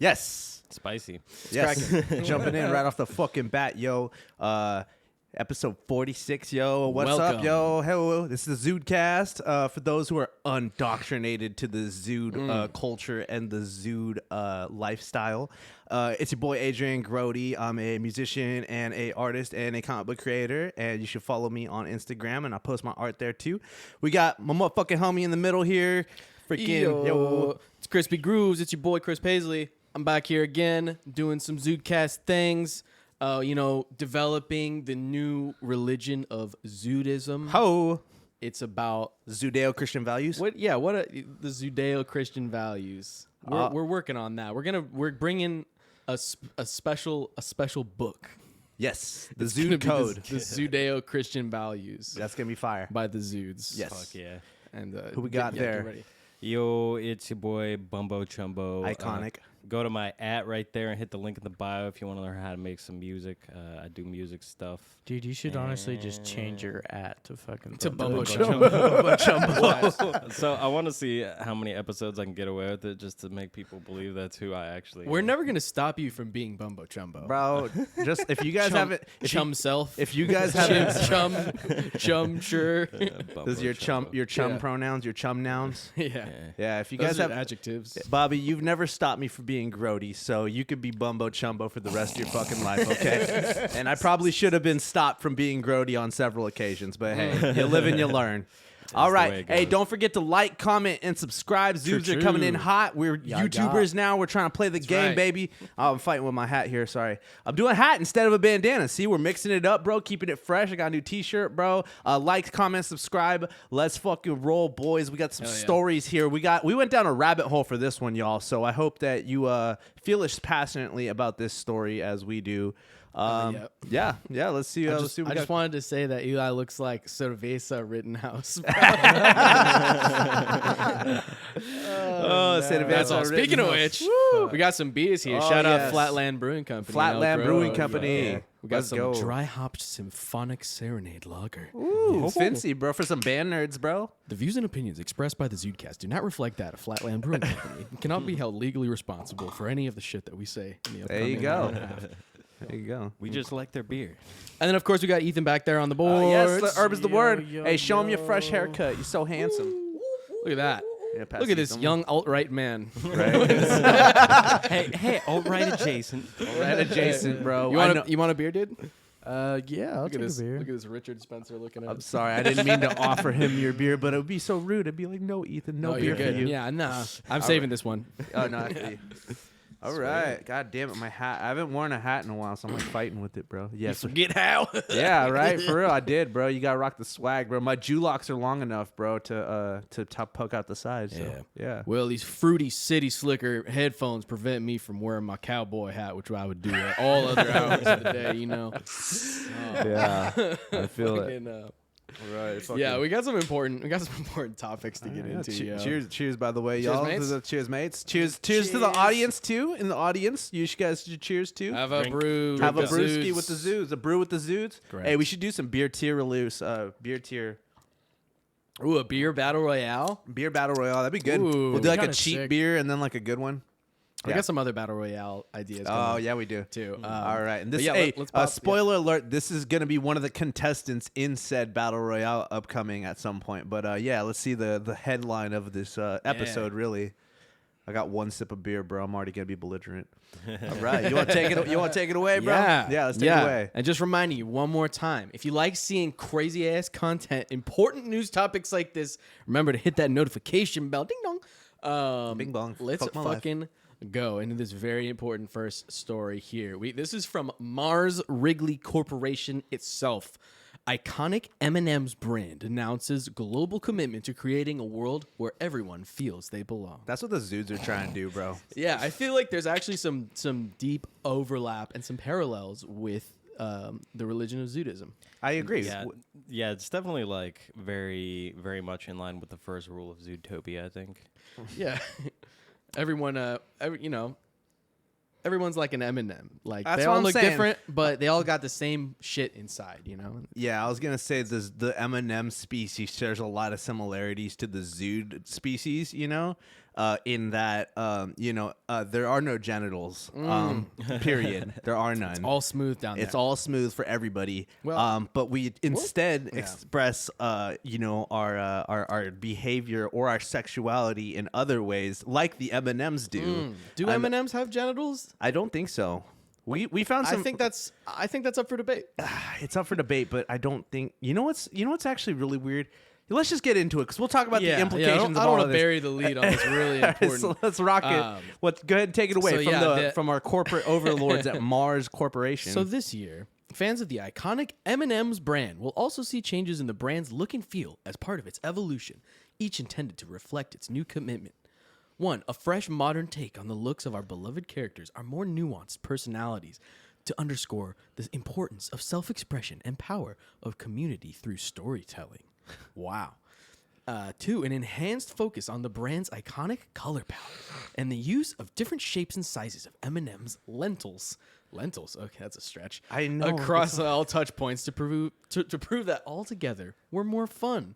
Yes. Spicy. Yes. Jumping in right off the fucking bat, yo. Episode 46, yo. What's Welcome. up, yo? Hello. This is the ZUDECAST. For those who are undoctrinated to the Zude culture and the Zude lifestyle, it's your boy Adrian Grody. I'm a musician and a artist and a comic book creator, and you should follow me on Instagram, and I post my art there too. We got my motherfucking homie in the middle here. Freaking yo. It's Crispy Grooves. It's your boy Chris Paisley. I'm back here again doing some ZUDECAST things. Developing the new religion of Zudism. Ho. It's about Judeo-Christian values. the Judeo-Christian values. We're working on that. We're bringing a special book. Yes. The It's gonna Zude be code. the Judeo-Christian values That's going to be fire. by the Zudes. Yes. Fuck yeah. And Who we got there? Get ready. Yo, it's your boy Bumbo Chumbo. Iconic. Go to my @ right there and hit the link in the bio if you want to learn how to make some music. I do music stuff. Dude, you should honestly just change your @ to fucking To Bumbo Chumbo. So I want to see how many episodes I can get away with it just to make people believe that's who I actually We're am. never gonna stop you from being Bumbo Chumbo. Bro, just if you guys haven't, Chum self. if you guys haven't, chum sure. Bumbo this is your chum Yeah. pronouns, your chum nouns. Yeah. Yeah, if you Those guys are have adjectives. Bobby, you've never stopped me from being grody, so you could be Bumbo Chumbo for the rest of your fucking life, okay? And I probably should have been stopped from being grody on several occasions, but hey, you live and you learn. All the way right. it Hey, goes. don't forget to like, comment, and subscribe. Zoobs are coming in hot. We're YouTubers now. We're trying to play the game, right. baby. Oh, I'm fighting with my hat here. Sorry. I'm doing a hat instead of a bandana. See, we're mixing it up, bro. Keeping it fresh. I got a new t-shirt, bro. Like, comment, subscribe. Let's fucking roll, boys. We got some Hell yeah. stories here. We went down a rabbit hole for this one, y'all. So I hope that you feel as passionately about this story as we do. Yep. Yeah. Let's see. I Let's see what just, we got. wanted to say that Eli looks like Cerveza Rittenhouse. Oh, That's all. Speaking of which, we got some beers here. Oh, Shout out yes. Flatland Brewing Company. Flatland Elk Grove. Brewing Company. Yeah. We got Let's some go. dry hopped symphonic serenade lager. Ooh, fancy, bro, for some band nerds, bro. The views and opinions expressed by the ZUDECAST do not reflect that of Flatland Brewing Company and cannot be held legally responsible for any of the shit that we say in the There upcoming you go. hour and a half. There you go. We just like their beer. And then, of course, we got Ethan back there on the board. Yes, the herb is the word. yo, Hey, show him your fresh yo. haircut. You're so handsome. Look at that. Yeah, pass Look you at this some. young alt-right man. hey, alt-right adjacent. Right adjacent, bro. You want a beer, dude? Yeah, I'll Look take at this. a beer. Look at this Richard Spencer looking at I'm us. sorry. I didn't mean to offer him your beer, but it would be so rude. I'd be like, no, Ethan, no beer you're for good. you. Yeah, nah. I'm saving this one. Oh, no. All right. God damn it, my hat. I haven't worn a hat in a while, so I'm like fighting with it, bro. Yes. Forget how. Yeah, right. For real, I did, bro. You gotta rock the swag, bro. My Jew locks are long enough, bro, to poke out the sides. So, yeah. Well, these fruity city slicker headphones prevent me from wearing my cowboy hat, which I would do at all other hours of the day, you know. Yeah. I feel it. Fucking, Right. yeah, we got some important topics to get into. Cheers, by the way, Cheers, y'all. mates. Cheers, mates. Cheers to the audience too. In the audience, you guys should cheers too. Have a brew. Have a with the brewski Zudes. with the Zudes. A brew with the Zudes. Correct. Hey, we should do some beer tier release. Beer tier. Ooh, a beer battle royale. Beer battle royale. That'd be good. Ooh, We'll do like a kinda cheap sick. beer and then like a good one. We Yeah. got some other battle royale ideas. Oh coming yeah, we do. too. All right, and this yeah, hey, let's pop- spoiler alert: this is gonna be one of the contestants in said battle royale upcoming at some point. But yeah, let's see the headline of this episode. Really, I got one sip of beer, bro. I'm already gonna be belligerent. All right, you want to take it? You want to take it away, bro? Yeah, let's take it away. And just reminding you one more time: if you like seeing crazy ass content, important news topics like this, remember to hit that notification bell. Ding dong. Bing bong. Let's Fuck my life. fucking go into this very important first story here. This is from Mars Wrigley Corporation itself. Iconic M&M's brand announces global commitment to creating a world where everyone feels they belong. That's what the Zudes are trying to do, bro. Yeah, I feel like there's actually some deep overlap and some parallels with the religion of Zudism. I agree. Yeah, it's definitely like very, very much in line with the first rule of Zootopia, I think. Yeah, everyone, everyone's like an M&M. Like That's they what all I'm look saying. different, but they all got the same shit inside. You know. Yeah, I was gonna say the M&M species shares a lot of similarities to the Zude species. You know, in that there are no genitals. Period. There are none. All smooth down there. It's all smooth for everybody. Well, but we instead express, our behavior or our sexuality in other ways, like the M&Ms do. Do M&Ms have genitals? I don't think so. We found some. I think that's up for debate. It's up for debate, but I don't think. You know what's actually really weird. Let's just get into it because we'll talk about the implications. I of don't all want of to this. bury the lead on this really important. So let's rock it. Go ahead and take it away from our corporate overlords at Mars Corporation. So this year, fans of the iconic M&M's brand will also see changes in the brand's look and feel as part of its evolution, each intended to reflect its new commitment. 1. A fresh, modern take on the looks of our beloved characters, our more nuanced personalities, to underscore the importance of self-expression and power of community through storytelling. Wow. 2, an enhanced focus on the brand's iconic color palette and the use of different shapes and sizes of M&M's lentils. Lentils, okay, that's a stretch. I know. Across all touch points to prove that all together we're more fun.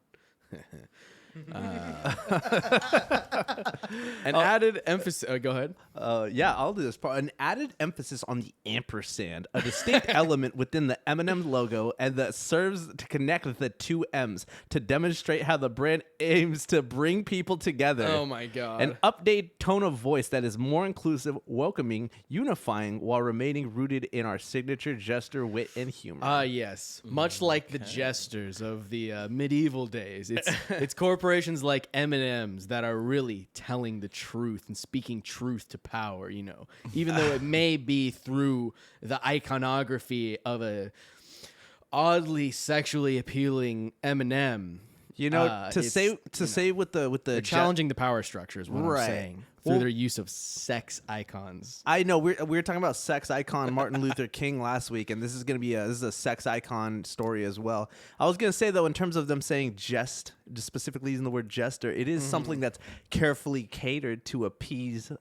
An added emphasis. Go ahead. I'll do this part. An added emphasis on the ampersand, a distinct element within the M&M logo, and that serves to connect the two M's to demonstrate how the brand aims to bring people together. Oh my god! An updated tone of voice that is more inclusive, welcoming, unifying, while remaining rooted in our signature gesture, wit, and humor. Yes. Much like the jesters of the medieval days, it's corporations like M&M's that are really telling the truth and speaking truth to power, even though it may be through the iconography of a oddly sexually appealing M&M. Say with the challenging the power structures, what Right. I'm saying, through their use of sex icons. I know we were talking about sex icon Martin Luther King last week, and this is a sex icon story as well. I was gonna say though, in terms of them saying just specifically using the word jester, it is something that's carefully catered to appease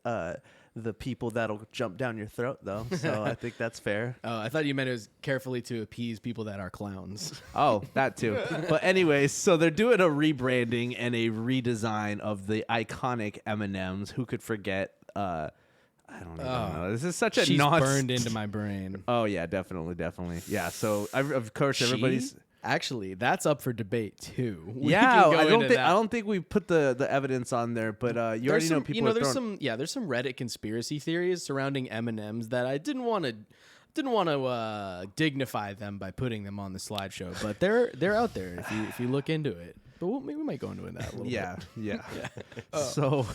the people that'll jump down your throat, though. So I think that's fair. Oh, I thought you meant it was carefully to appease people that are clowns. Oh, that too. But anyways, so they're doing a rebranding and a redesign of the iconic M&Ms. Who could forget? I don't even know. This is such a She's nonsense. burned into my brain. Oh yeah, definitely. Yeah. So of course everybody's. Actually, that's up for debate too. We Yeah, can go I into that. don't think we put the evidence on there, but you already know people. There's some Reddit conspiracy theories surrounding M&Ms that I didn't want to dignify them by putting them on the slideshow, but they're out there if you look into it. But we might go into that a little bit. Yeah. So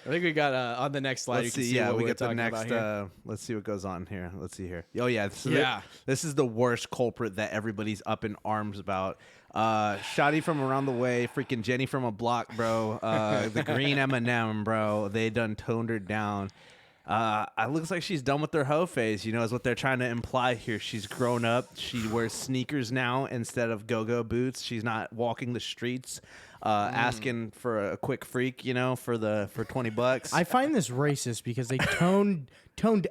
I think we got on the next slide. let's you can see. see what We we're got the talking next. about here. Let's see what goes on here. Let's see here. Oh yeah, Yeah. This is the worst culprit that everybody's up in arms about. Shotty from around the way, freaking Jenny from a block, bro. The green M&M, bro. They done toned her down. It looks like she's done with her hoe phase, is what they're trying to imply here. She's grown up. She wears sneakers now instead of go-go boots. She's not walking the streets asking for a quick freak, for $20. I find this racist because they toned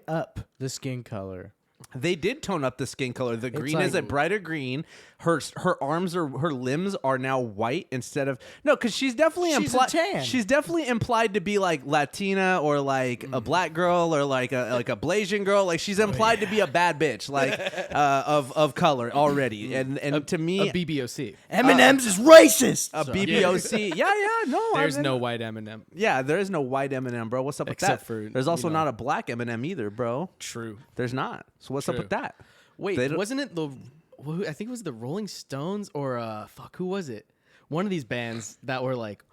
up the skin color. They did tone up the skin color. The green like- is a brighter green. Her limbs are now white instead of because she's definitely She's a tan. She's definitely implied to be like Latina or like a black girl or like a Blasian girl. Like she's implied to be a bad bitch, like of color already. And to me, A BBOC. M&M's is racist. a BBOC. Yeah, no. There's no white M&M. Yeah, there is no white M&M, bro. What's up with Except that? for, There's also not a black M&M either, bro. True. There's not. So what's up True. with that? Wait, They don't- wasn't it I think it was the Rolling Stones or who was it? One of these bands that were like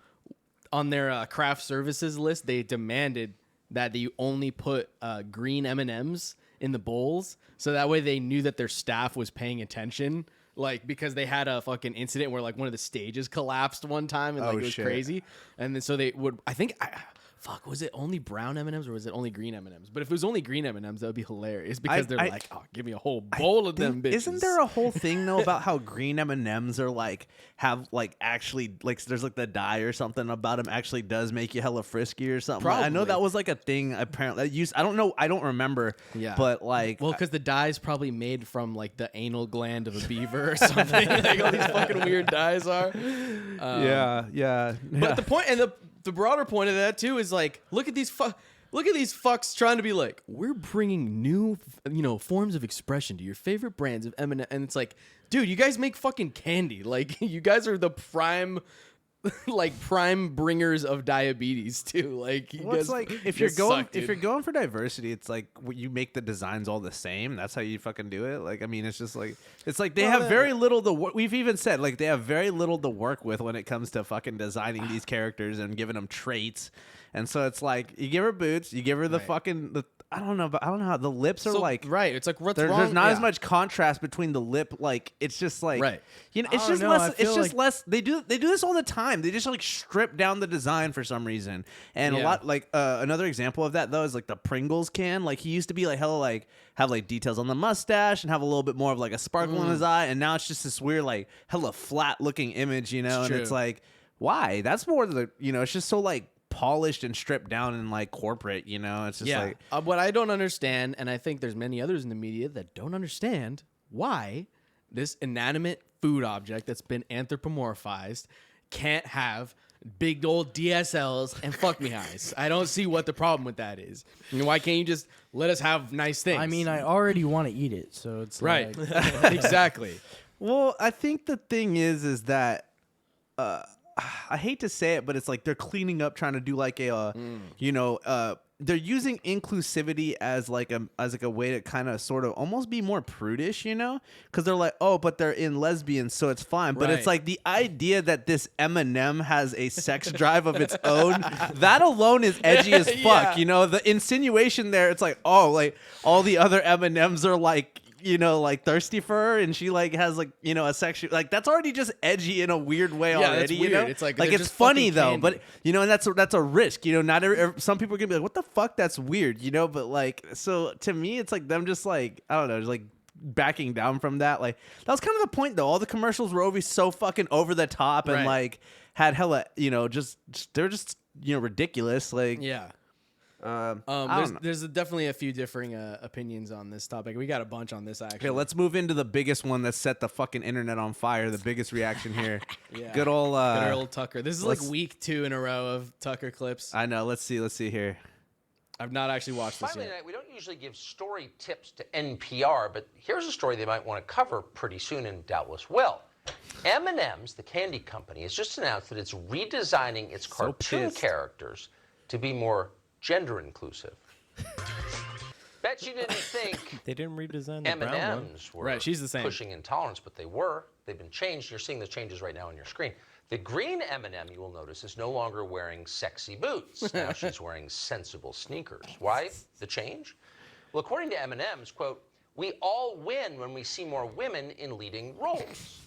on their craft services list. They demanded that you only put green M&Ms in the bowls, so that way they knew that their staff was paying attention. Like because they had a fucking incident where like one of the stages collapsed one time and like it was shit. crazy, and then so they would. Was it only brown M&Ms or was it only green M&Ms? But if it was only green M&Ms, that would be hilarious because they're like, oh, give me a whole bowl of them bitches. Isn't there a whole thing though about how green M&Ms are actually there's like the dye or something about them actually does make you hella frisky or something? I know Probably. that was like a thing apparently. I don't know. I don't remember. Yeah. But like, Well, because the dye's probably made from like the anal gland of a beaver or something. Like all these fucking weird dyes are. yeah. But the point, and the broader point of that too is like, look at these fucks trying to be like, we're bringing new, forms of expression to your favorite brands of M&M, and it's like, dude, you guys make fucking candy. Like, you guys are the prime bringers of diabetes too. Like, you Well, guys, it's like if you you're guys going suck, if you're dude. going for diversity, it's like you make the designs all the same. That's how you fucking do it. Like, I mean, it's just like they have very little to work. We've even said like they have very little to work with when it comes to fucking designing these characters and giving them traits. And so it's like you give her boots, you give her the fucking I don't know how the lips are like. Right, it's like what's There's wrong? not as Yeah. much contrast between the lip. Like it's just like Right. it's I just don't know, I less. It's feel just like- less. They do this all the time. They just like strip down the design for some reason. And a Yeah. lot like another example of that though is like the Pringles can. Like he used to be like hella like have like details on the mustache and have a little bit more of like a sparkle in his eye. And now it's just this weird like hella flat looking image, and true. it's like why? That's more the it's just so like polished and stripped down and like corporate. It's just like. What I don't understand, and I think there's many others in the media that don't understand why this inanimate food object that's been anthropomorphized can't have big old DSLs and fuck me eyes. I don't see what the problem with that is. Why can't you just let us have nice things? I mean, I already want to eat it, so it's right, like, exactly. Well, I think the thing is that I hate to say it, but it's like they're cleaning up, trying to do like a, they're using inclusivity as like a way to kind of sort of almost be more prudish, because they're like, oh, but they're in lesbians, so it's fine. But it's Right. like the idea that this M&M has a sex drive of its own, that alone is edgy as fuck. Yeah. The insinuation there, it's like, oh, like all the other M&Ms are like, like thirsty for her, and she like has like a sexual, like that's already just edgy in a weird way Yeah, already. that's weird. It's like they're it's just funny fucking though, candy. but and that's a risk. Not some people are gonna be like, what the fuck, that's weird. But like, so to me, it's like them just like I don't know, just like backing down from that. Like that was kind of the point though. All the commercials were always so fucking over the top and Right. like had hella just they're just ridiculous. Like Yeah. I don't know. There's definitely a few differing opinions on this topic. We got a bunch on this actually. Okay, let's move into the biggest one that set the fucking internet on fire. The biggest reaction here. Yeah. Good old Good old Tucker. This is like let's- week 2 in a row of Tucker clips. I know. Let's see here. I've not actually watched this Finally, yet. tonight, we don't usually give story tips to NPR, but here's a story they might want to cover pretty soon and doubtless will. M&M's, the candy company, has just announced that it's redesigning its cartoon pissed. characters to be more gender inclusive. Bet you didn't think They didn't redesign the brown one. M&M's were Right, she's the same. pushing intolerance, but they were. They've been changed. You're seeing the changes right now on your screen. The green M&M, you will notice, is no longer wearing sexy boots. Now she's wearing sensible sneakers. Why the change? Well, according to M&M's, quote, we all win when we see more women in leading roles.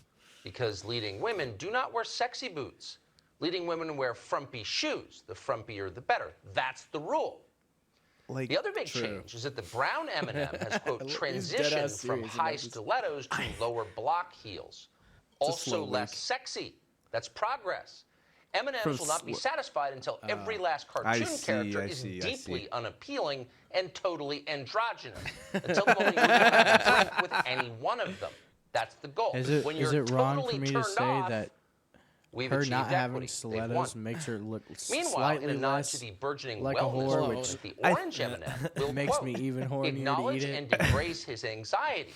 Because leading women do not wear sexy boots. Leading women wear frumpy shoes. The frumpier, the better. That's the rule. Like The other big change is that the brown M&M has, quote, He's transitioned dead-ass from serious high about this. stilettos to lower block heels. Also slow less week. sexy. That's progress. M&M's will not be satisfied until every last cartoon character is deeply unappealing and totally androgynous. Until the moment you have a drink with any one of them. That's the goal. When Is you're it wrong totally for me to turned say off, that we've her achieved not equity. having They've stilettos won. makes her look Meanwhile, in slightly a nod less to the burgeoning like a wellness whore, movement, which the orange M&M will makes quote, me even hornier to acknowledge eat it. and embrace his anxiety.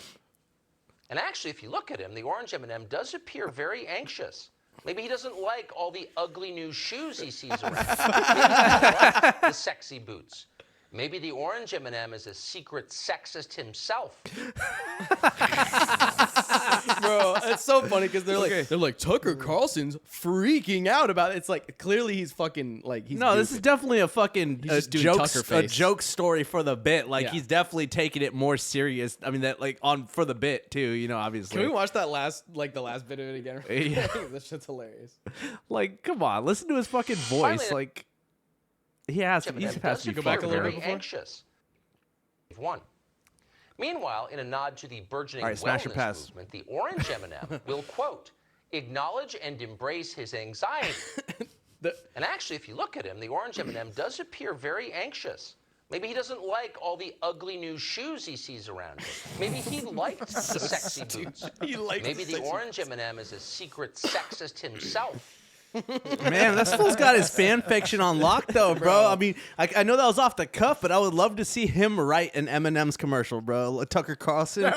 And actually, if you look at him, the orange M&M does appear very anxious. Maybe he doesn't like all the ugly new shoes he sees around. Maybe he doesn't like the sexy boots. Maybe the orange M&M is a secret sexist himself. Bro, it's so funny because they're like Tucker Carlson's freaking out about it. It's like clearly he's fucking like he's No, this is goofing. definitely a fucking just doing joke, Tucker a face. joke story for the bit. Like Yeah. he's definitely taking it more serious. I mean, that like on for the bit too. Obviously. Can we watch that last bit of it again? Yeah. That shit's hilarious. Like, come on, listen to his fucking voice. Finally, like, he has to. M&M He has does to be appear back a little very bit before? anxious. They've won. Meanwhile, in a nod to the burgeoning All right, smash your wellness pass. movement, the orange M&M will, quote, acknowledge and embrace his anxiety. And actually, if you look at him, the orange M&M does appear very anxious. Maybe he doesn't like all the ugly new shoes he sees around him. Maybe he liked the sexy boots. He likes Maybe the the sexy orange M&M is a secret sexist himself. Man, this fool's got his fan fiction on lock, though, bro. I mean, I know that was off the cuff, but I would love to see him write an M&M's commercial, bro. Tucker Carlson,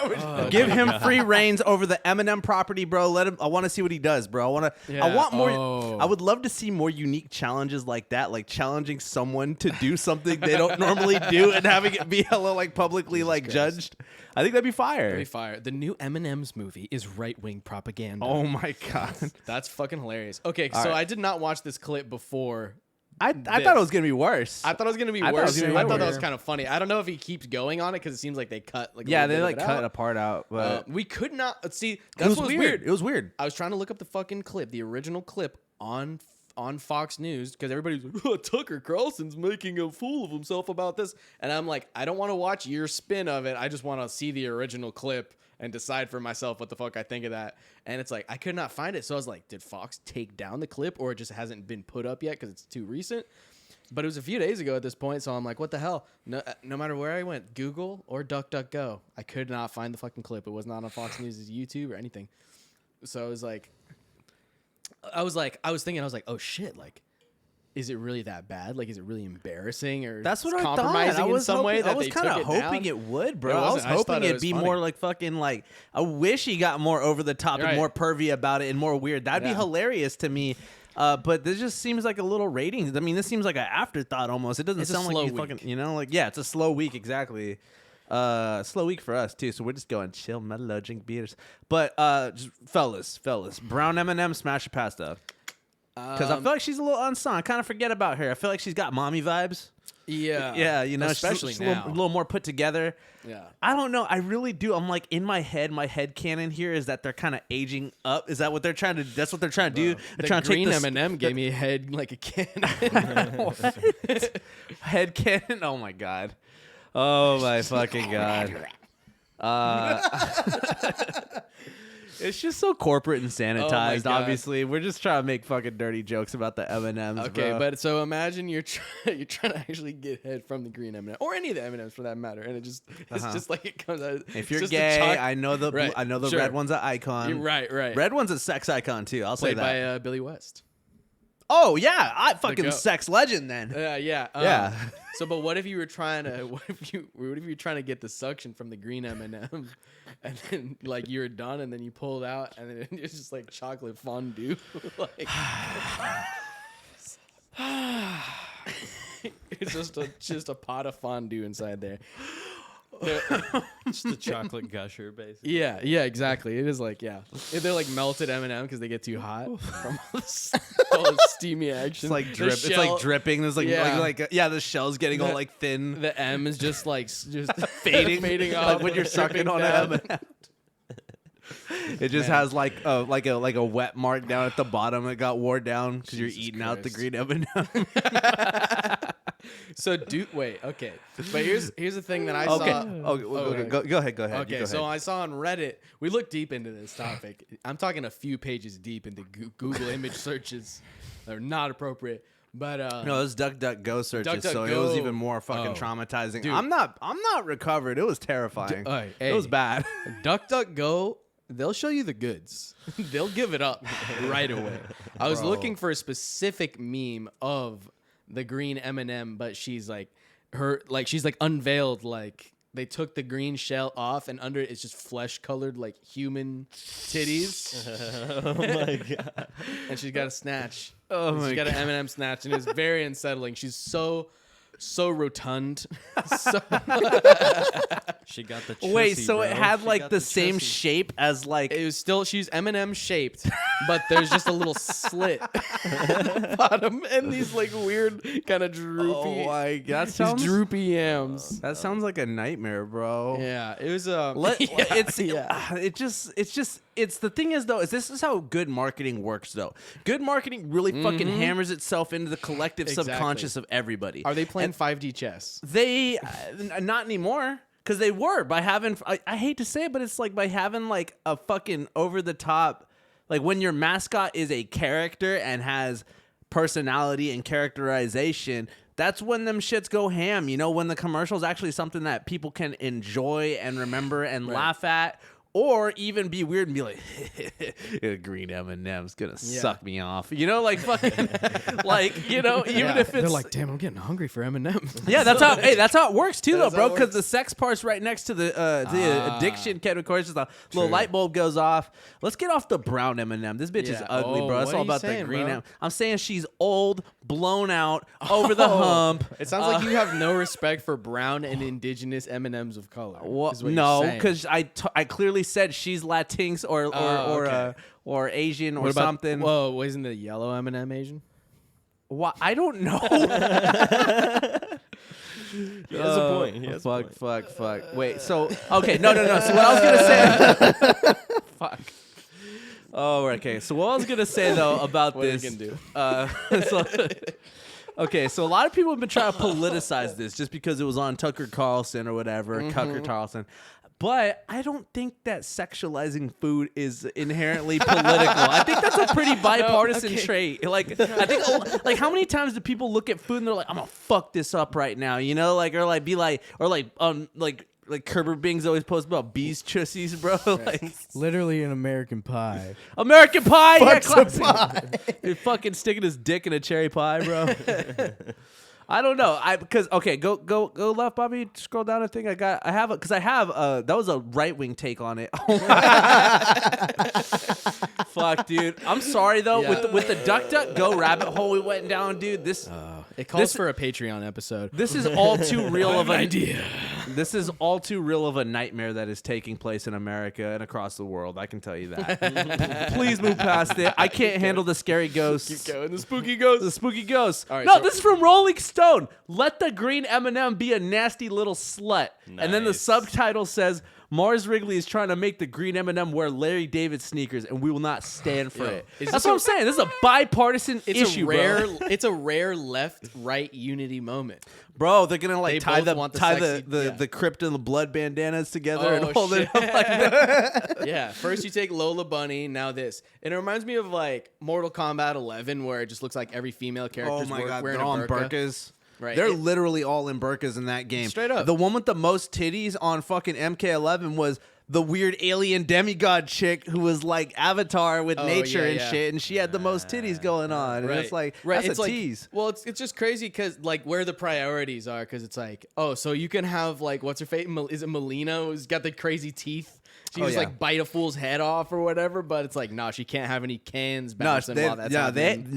give him free reins over the M&M property, bro. Let him. I want to see what he does, bro. I want more. I would love to see more unique challenges like that, like challenging someone to do something they don't normally do and having it be hella like publicly like judged. I think that'd be fire. That'd be fire. The new M&M's movie is right-wing propaganda. Oh my god, that's fucking hilarious. Okay, so I did not watch this clip before. I thought it was gonna be worse. I thought it was gonna be I worse. thought I thought that was kind of funny. I don't know if he keeps going on it because it seems like they cut like they like cut a part out, but we could not see. it was weird. It was weird. I was trying to look up the fucking clip, the original clip on Fox News because everybody's like, oh, Tucker Carlson's making a fool of himself about this, and I'm like, I don't want to watch your spin of it. I just want to see the original clip and decide for myself what the fuck I think of that. And it's like I could not find it, so I was like, did Fox take down the clip or it just hasn't been put up yet because it's too recent? But it was a few days ago at this point, so I'm like, what the hell? No matter where I went, Google or DuckDuckGo, I could not find the fucking clip. It was not on Fox News' YouTube or anything. So I was thinking, oh shit, like, is it really that bad? Like, is it really embarrassing or that's what I compromising thought. in some way? I was kind of hoping it would, bro. I was hoping it'd be more like fucking like. I wish he got more over the top and more pervy about it and more weird. That'd be hilarious to me. But this just seems like a little rating. I mean, this seems like an afterthought almost. It doesn't sound like he's fucking, it's a slow week exactly. Slow week for us too, so we're just going chill, mellow, drink beers. But just fellas, brown M&M smash or pass though, because I feel like she's a little unsung. I kind of forget about her. I feel like she's got mommy vibes. Yeah, especially she's now. a little more put together. Yeah, I don't know. I really do. I'm like in my head canon here is that they're kind of aging up. Is that what they're trying to? That's what they're trying to do. They're trying to take Green M&M gave me a head like a cannon. Head cannon. Oh my god. Oh my fucking god. It's just so corporate and sanitized. Obviously, we're just trying to make fucking dirty jokes about the M&Ms. Okay, bro. but so imagine you're trying to actually get head from the green M&M or any of the M&Ms for that matter, and it's just like it comes out. If you're gay, I know the red one's an icon. You're right. Red one's a sex icon too. I'll say that. Played by Billy West. Oh yeah, I fucking sex legend then. Yeah. So, but what if you were trying to get the suction from the green M&M, and then like you're done, and then you pull it out, and then it's just like chocolate fondue, like it's just a pot of fondue inside there. Just the chocolate gusher, basically. Yeah, exactly. It is like, they're like melted M&M because they get too hot from all the steamy action. It's like drip. It's like dripping. There's the shell's getting all like thin. The M is just fading off like when you're sucking on an M&M. It just has like a wet mark down at the bottom that got wore down because you're eating out the green M&M. So okay. But here's the thing that I saw. Go ahead. Okay, so I saw on Reddit. We looked deep into this topic. I'm talking a few pages deep into Google image searches that are not appropriate. But no, those DuckDuckGo searches, so it was even more fucking traumatizing. Dude. I'm not recovered. It was terrifying. It was bad. DuckDuckGo, they'll show you the goods. They'll give it up right away. I was looking for a specific meme of the green M&M, but she's like unveiled, like they took the green shell off and under it it's just flesh colored like human titties. Oh my god. And she's got a snatch. She's got an M&M snatch, and it's very unsettling. She's so rotund. She got the wait, so bro. it had She like got the same shape as like it was still, she's M&M shaped, but there's just a little slit bottom and these like weird kind of droopy. Oh my god, these droopy yams. That sounds like a nightmare, bro. Yeah, it was it's the thing is though, this is how good marketing works though. Good marketing really fucking hammers itself into the collective subconscious of everybody. Are they playing 5D chess? They not anymore. Because they were by having, I hate to say it, but it's like by having like a fucking over the top, like when your mascot is a character and has personality and characterization, that's when them shits go ham. You know, when the commercial is actually something that people can enjoy and remember and laugh at, Or even be weird and be like, green M&M's gonna suck me off. You know, like fucking, like, you know, even if it's they're like, damn, I'm getting hungry for M&M's. yeah, that's how. Hey, that's how it works too, though, That's bro. how it Because works. the sex part's right next to the addiction chemical. Just a little light bulb goes off. Let's get off the brown M&M. This bitch is Yeah. ugly, Oh, bro. It's what all are you about saying, the green bro? M. I'm saying she's old, blown out, over the hump. It sounds like you have no respect for brown and indigenous M&M's of color. Well, is what you're no, saying. because I clearly said she's Latinx okay. or Asian or What about, something. Whoa, wasn't the yellow M&M Asian? Why? I don't know. He has a point. He has a Fuck. Wait, so okay, no. So what I was gonna say, fuck. Oh, okay. So what I was gonna say though about What are you this, gonna do? so, okay, so a lot of people have been trying to politicize this just because it was on Tucker Carlson or whatever, Tucker Carlson. But I don't think that sexualizing food is inherently political. I think that's a pretty bipartisan trait. Like, I think, like, how many times do people look at food and they're like, "I'm gonna fuck this up right now," you know, like, or like, be like, or like Kerber Bing's always posts about bees chussies, bro. Like, Literally an American Pie. American Pie, yeah, classic. Dude, fucking sticking his dick in a cherry pie, bro. I don't know. Go left, Bobby. Scroll down. That was a right wing take on it. Fuck, dude. I'm sorry though. Yeah. With the Duck Duck Go rabbit hole we went down, dude. It calls for a Patreon episode. This is all too real of an idea. This is all too real of a nightmare that is taking place in America and across the world. I can tell you that. Please move past it. I can't handle the scary ghosts. Keep going. The spooky ghost. The spooky ghost. All right, No, so- this is from Rolling Stone. Let the green M&M be a nasty little slut. And then the Nice. subtitle says, Mars Wrigley is trying to make the green M&M wear Larry David sneakers, and we will not stand for it. is That's this what a- I'm saying. This is a bipartisan It's issue, a rare. bro. It's a rare left-right unity moment. Bro, they're gonna like They tie both want the tie sexy- the crypt and the blood bandanas together and Oh, hold it shit. up like that. Yeah. First you take Lola Bunny, now this. And it reminds me of like Mortal Kombat 11, where it just looks like every female character's wearing they're a all in burqa. burkas. Right. They're It- literally all in burkas in that game. Straight up. The one with the most titties on fucking MK11 was the weird alien demigod chick who was like Avatar with nature and yeah. shit, and she had the most titties going on. And it's like, that's it's a like, tease. Well, it's just crazy because like where the priorities are, because it's like, oh, so you can have like what's her face? Is it Melina who's got the crazy teeth? She just yeah. like bite a fool's head off or whatever, but it's like, no, she can't have any cans No, bouncing while that's happening.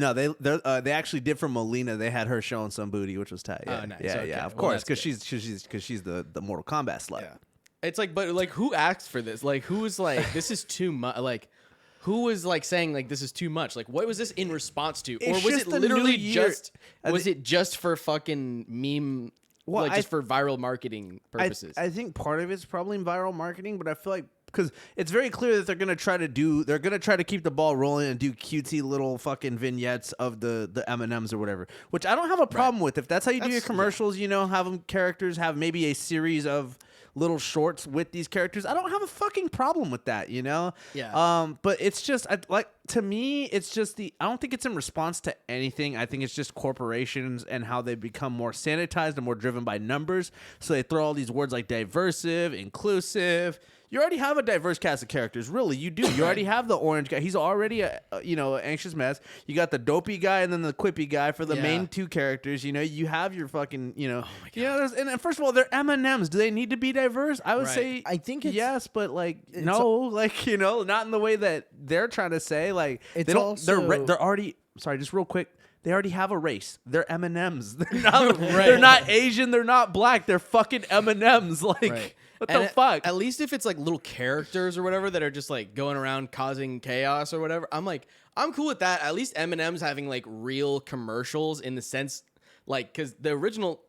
they actually did from Molina. They had her showing some booty, which was tight. Yeah, Oh, nice. yeah, Okay. yeah. Of Well, course, that's because she's the Mortal Kombat slut. Yeah. It's like, but like, who asked for this? Like, who was like, this is too much? Like, who was like saying like this is too much? Like, what was this in response to? Or It's was just it the literally new year. just? Was it just for fucking meme? Well, like just for viral marketing purposes? I think part of it's probably viral marketing, but I feel like because it's very clear that they're gonna try to keep the ball rolling and do cutesy little fucking vignettes of the M&Ms or whatever, which I don't have a problem with. If that's how you do your commercials, you know, have them characters have maybe a series of little shorts with these characters. I don't have a fucking problem with that, you know? Yeah. But it's just to me, it's just I don't think it's in response to anything. I think it's just corporations and how they become more sanitized and more driven by numbers. So they throw all these words like diversive, inclusive. You already have a diverse cast of characters. Really, you do. You already have the orange guy. He's already a anxious mess. You got the dopey guy and then the quippy guy for the main two characters. You know, you have your fucking, and first of all, they're M&Ms. Do they need to be diverse? I would say I think it's- yes, but like no, like not in the way that they're trying to say. Like It's they don't. also- They're already. Sorry, just real quick. They already have a race. They're M&Ms. They're not Asian. They're not black. They're fucking M&Ms. Like. Right. What And the fuck? At least if it's like little characters or whatever that are just like going around causing chaos or whatever, I'm cool with that. At least M&M's having like real commercials in the sense, like, because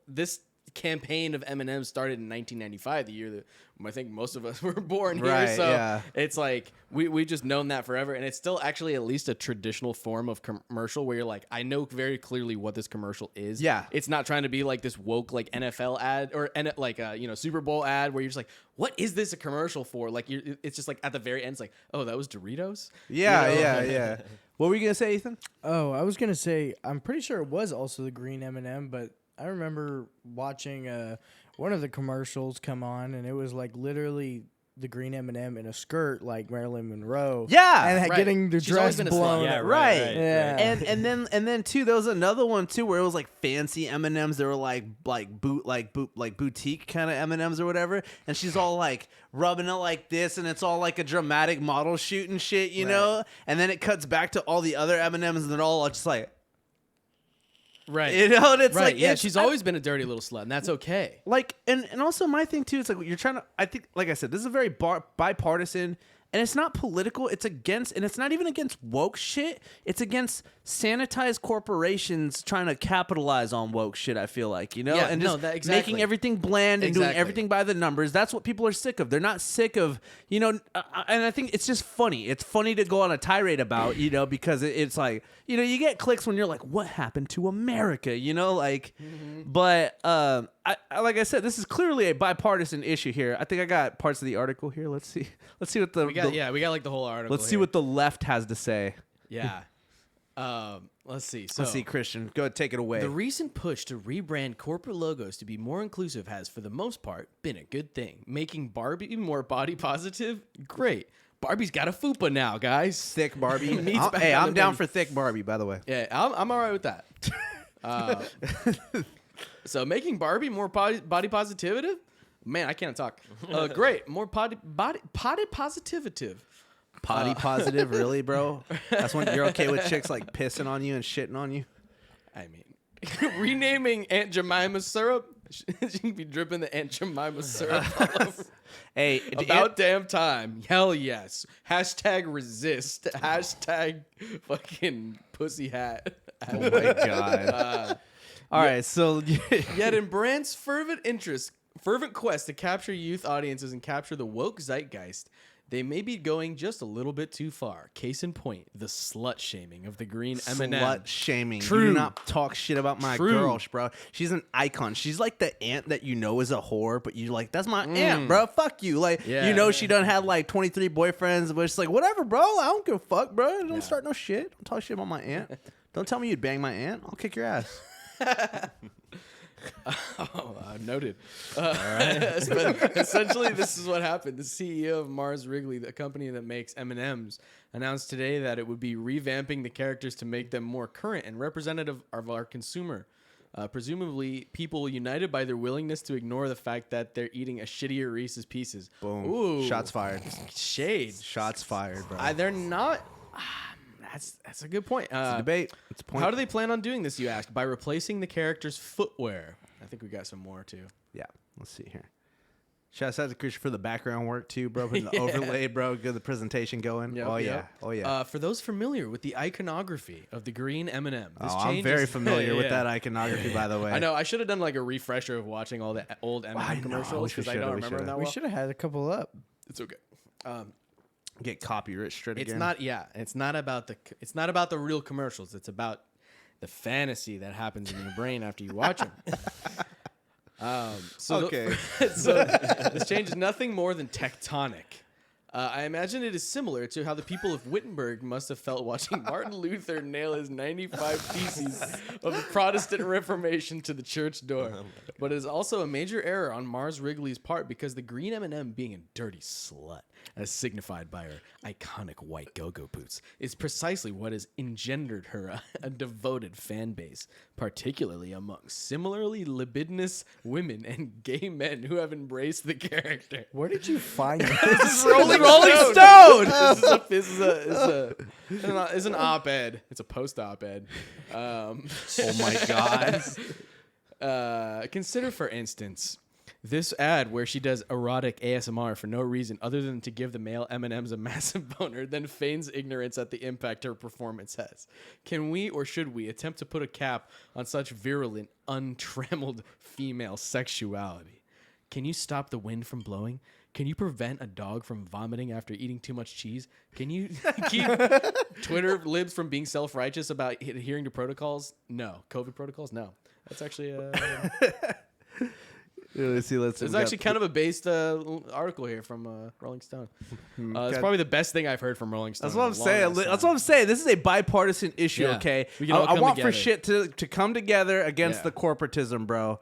this campaign of M&M started in 1995, the year that I think most of us were born here. Right, So yeah. it's like we just known that forever, and it's still actually at least a traditional form of commercial where you're like, I know very clearly what this commercial is. Yeah. It's not trying to be like this woke like NFL ad or like a Super Bowl ad where you're just like, what is this a commercial for? Like it's just like at the very end, it's like, oh, that was Doritos. Yeah, You know? yeah. What were you gonna say, Ethan? Oh, I was gonna say I'm pretty sure it was also the green M&M, but I remember watching one of the commercials come on, and it was like literally the green M&M in a skirt like Marilyn Monroe. Yeah, and right. getting the She's always dress been a slut. blown. Yeah, right. Yeah. And then too, there was another one too where it was like fancy M&Ms. They were like boutique kind of M&Ms or whatever. And she's all like rubbing it like this, and it's all like a dramatic model shoot and shit, you know. And then it cuts back to all the other M&Ms, and they're all just like, Right. you know, and it's Right. like, Yeah, she's always been a dirty little slut, and that's okay. like, and also my thing too, it's like you're trying to, I think, like I said, this is a very bipartisan, and it's not political. It's against, and it's not even against woke shit. It's against sanitized corporations trying to capitalize on woke shit, I feel like, you know, Yeah, and no, just that- exactly. making everything bland and doing Exactly. everything by the numbers. That's what people are sick of. They're not sick of, you know, and I think it's just funny. It's funny to go on a tirade about, you know, because it's like, you know, you get clicks when you're like, what happened to America, you know, like, but like I said, this is clearly a bipartisan issue here. I think I got parts of the article here. Let's see what the, We got like the whole article. let's see what the left has to say. Yeah. Let's see. So Let's see, Christian, go ahead, take it away. the recent push to rebrand corporate logos to be more inclusive has, for the most part, been a good thing. Making Barbie more body positive, great. Barbie's got a fupa now, guys. Thick Barbie. Meat's back Hey, on I'm the down menu. for thick Barbie, by the way. Yeah, I'm all right with that. So making Barbie more body positive? Man, I can't talk. Great, more body positive. Potty positive, really, bro? That's when you're okay with chicks like pissing on you and shitting on you? I mean, renaming Aunt Jemima syrup. She can be dripping the Aunt Jemima syrup all over. Hey, About damn time. Hell yes. Hashtag resist. Hashtag fucking pussy hat. oh my god. All right, so Yet in Brandt's fervent quest to capture youth audiences and capture the woke zeitgeist, they may be going just a little bit too far. Case in point, the slut shaming of the green M&M. slut shaming. True. You do not talk shit about my True. girl, bro. She's an icon. She's like the aunt that you know is a whore, but you're like, that's my aunt, bro. Fuck you. Like, Yeah. you know, she done had like 23 boyfriends, but it's like, whatever, bro. I don't give a fuck, bro. Don't start no shit. Don't talk shit about my aunt. Don't tell me you'd bang my aunt. I'll kick your ass. Noted. But essentially, this is what happened. The CEO of Mars Wrigley, the company that makes M&Ms, announced today that it would be revamping the characters to make them more current and representative of our consumer. Presumably, people united by their willingness to ignore the fact that they're eating a shittier Reese's Pieces. Boom. Ooh. Shots fired. Shade. Shots fired, bro. They're not. That's a good point. It's a debate. It's a point. How do they plan on doing this, you ask? By replacing the character's footwear. I think we got some more, too. Yeah, let's see here. Shouts out to Christian for the background work too, bro. Putting the overlay, bro. Get the presentation going. Yep, oh yeah, yep. oh yeah. For those familiar with the iconography of the green M&M, I'm very familiar with that iconography, by the way. I know. I should have done like a refresher of watching all the old M&M I know, I commercials wish we because I should've, don't we remember should've. that We well. should have had a couple up. It's okay. Get copyright straight It's again. not. Yeah, it's not about the real commercials. It's about the fantasy that happens in your brain after you watch them. Okay. So this change is nothing more than tectonic. I imagine it is similar to how the people of Wittenberg must have felt watching Martin Luther nail his 95 Theses of the Protestant Reformation to the church door. But it is also a major error on Mars Wrigley's part because the green M&M, being a dirty slut, as signified by her iconic white go-go boots, is precisely what has engendered her a devoted fan base, particularly among similarly libidinous women and gay men who have embraced the character. Where did you find this? This is Rolling Stone. This is an op-ed. It's a post-op-ed. Oh my god. Consider, for instance, this ad where she does erotic ASMR for no reason other than to give the male M&Ms a massive boner, then feigns ignorance at the impact her performance has. Can we, or should we, attempt to put a cap on such virulent, untrammeled female sexuality? Can you stop the wind from blowing? Can you prevent a dog from vomiting after eating too much cheese? Can you keep Twitter libs from being self-righteous about adhering to protocols? No. COVID protocols? No. That's actually Let's see. it's actually kind of a based article here from Rolling Stone. It's probably the best thing I've heard from Rolling Stone. That's what I'm saying. That's what I'm saying. This is a bipartisan issue, Yeah. okay? We can all I come want together. for shit to come together against Yeah. the corporatism, bro.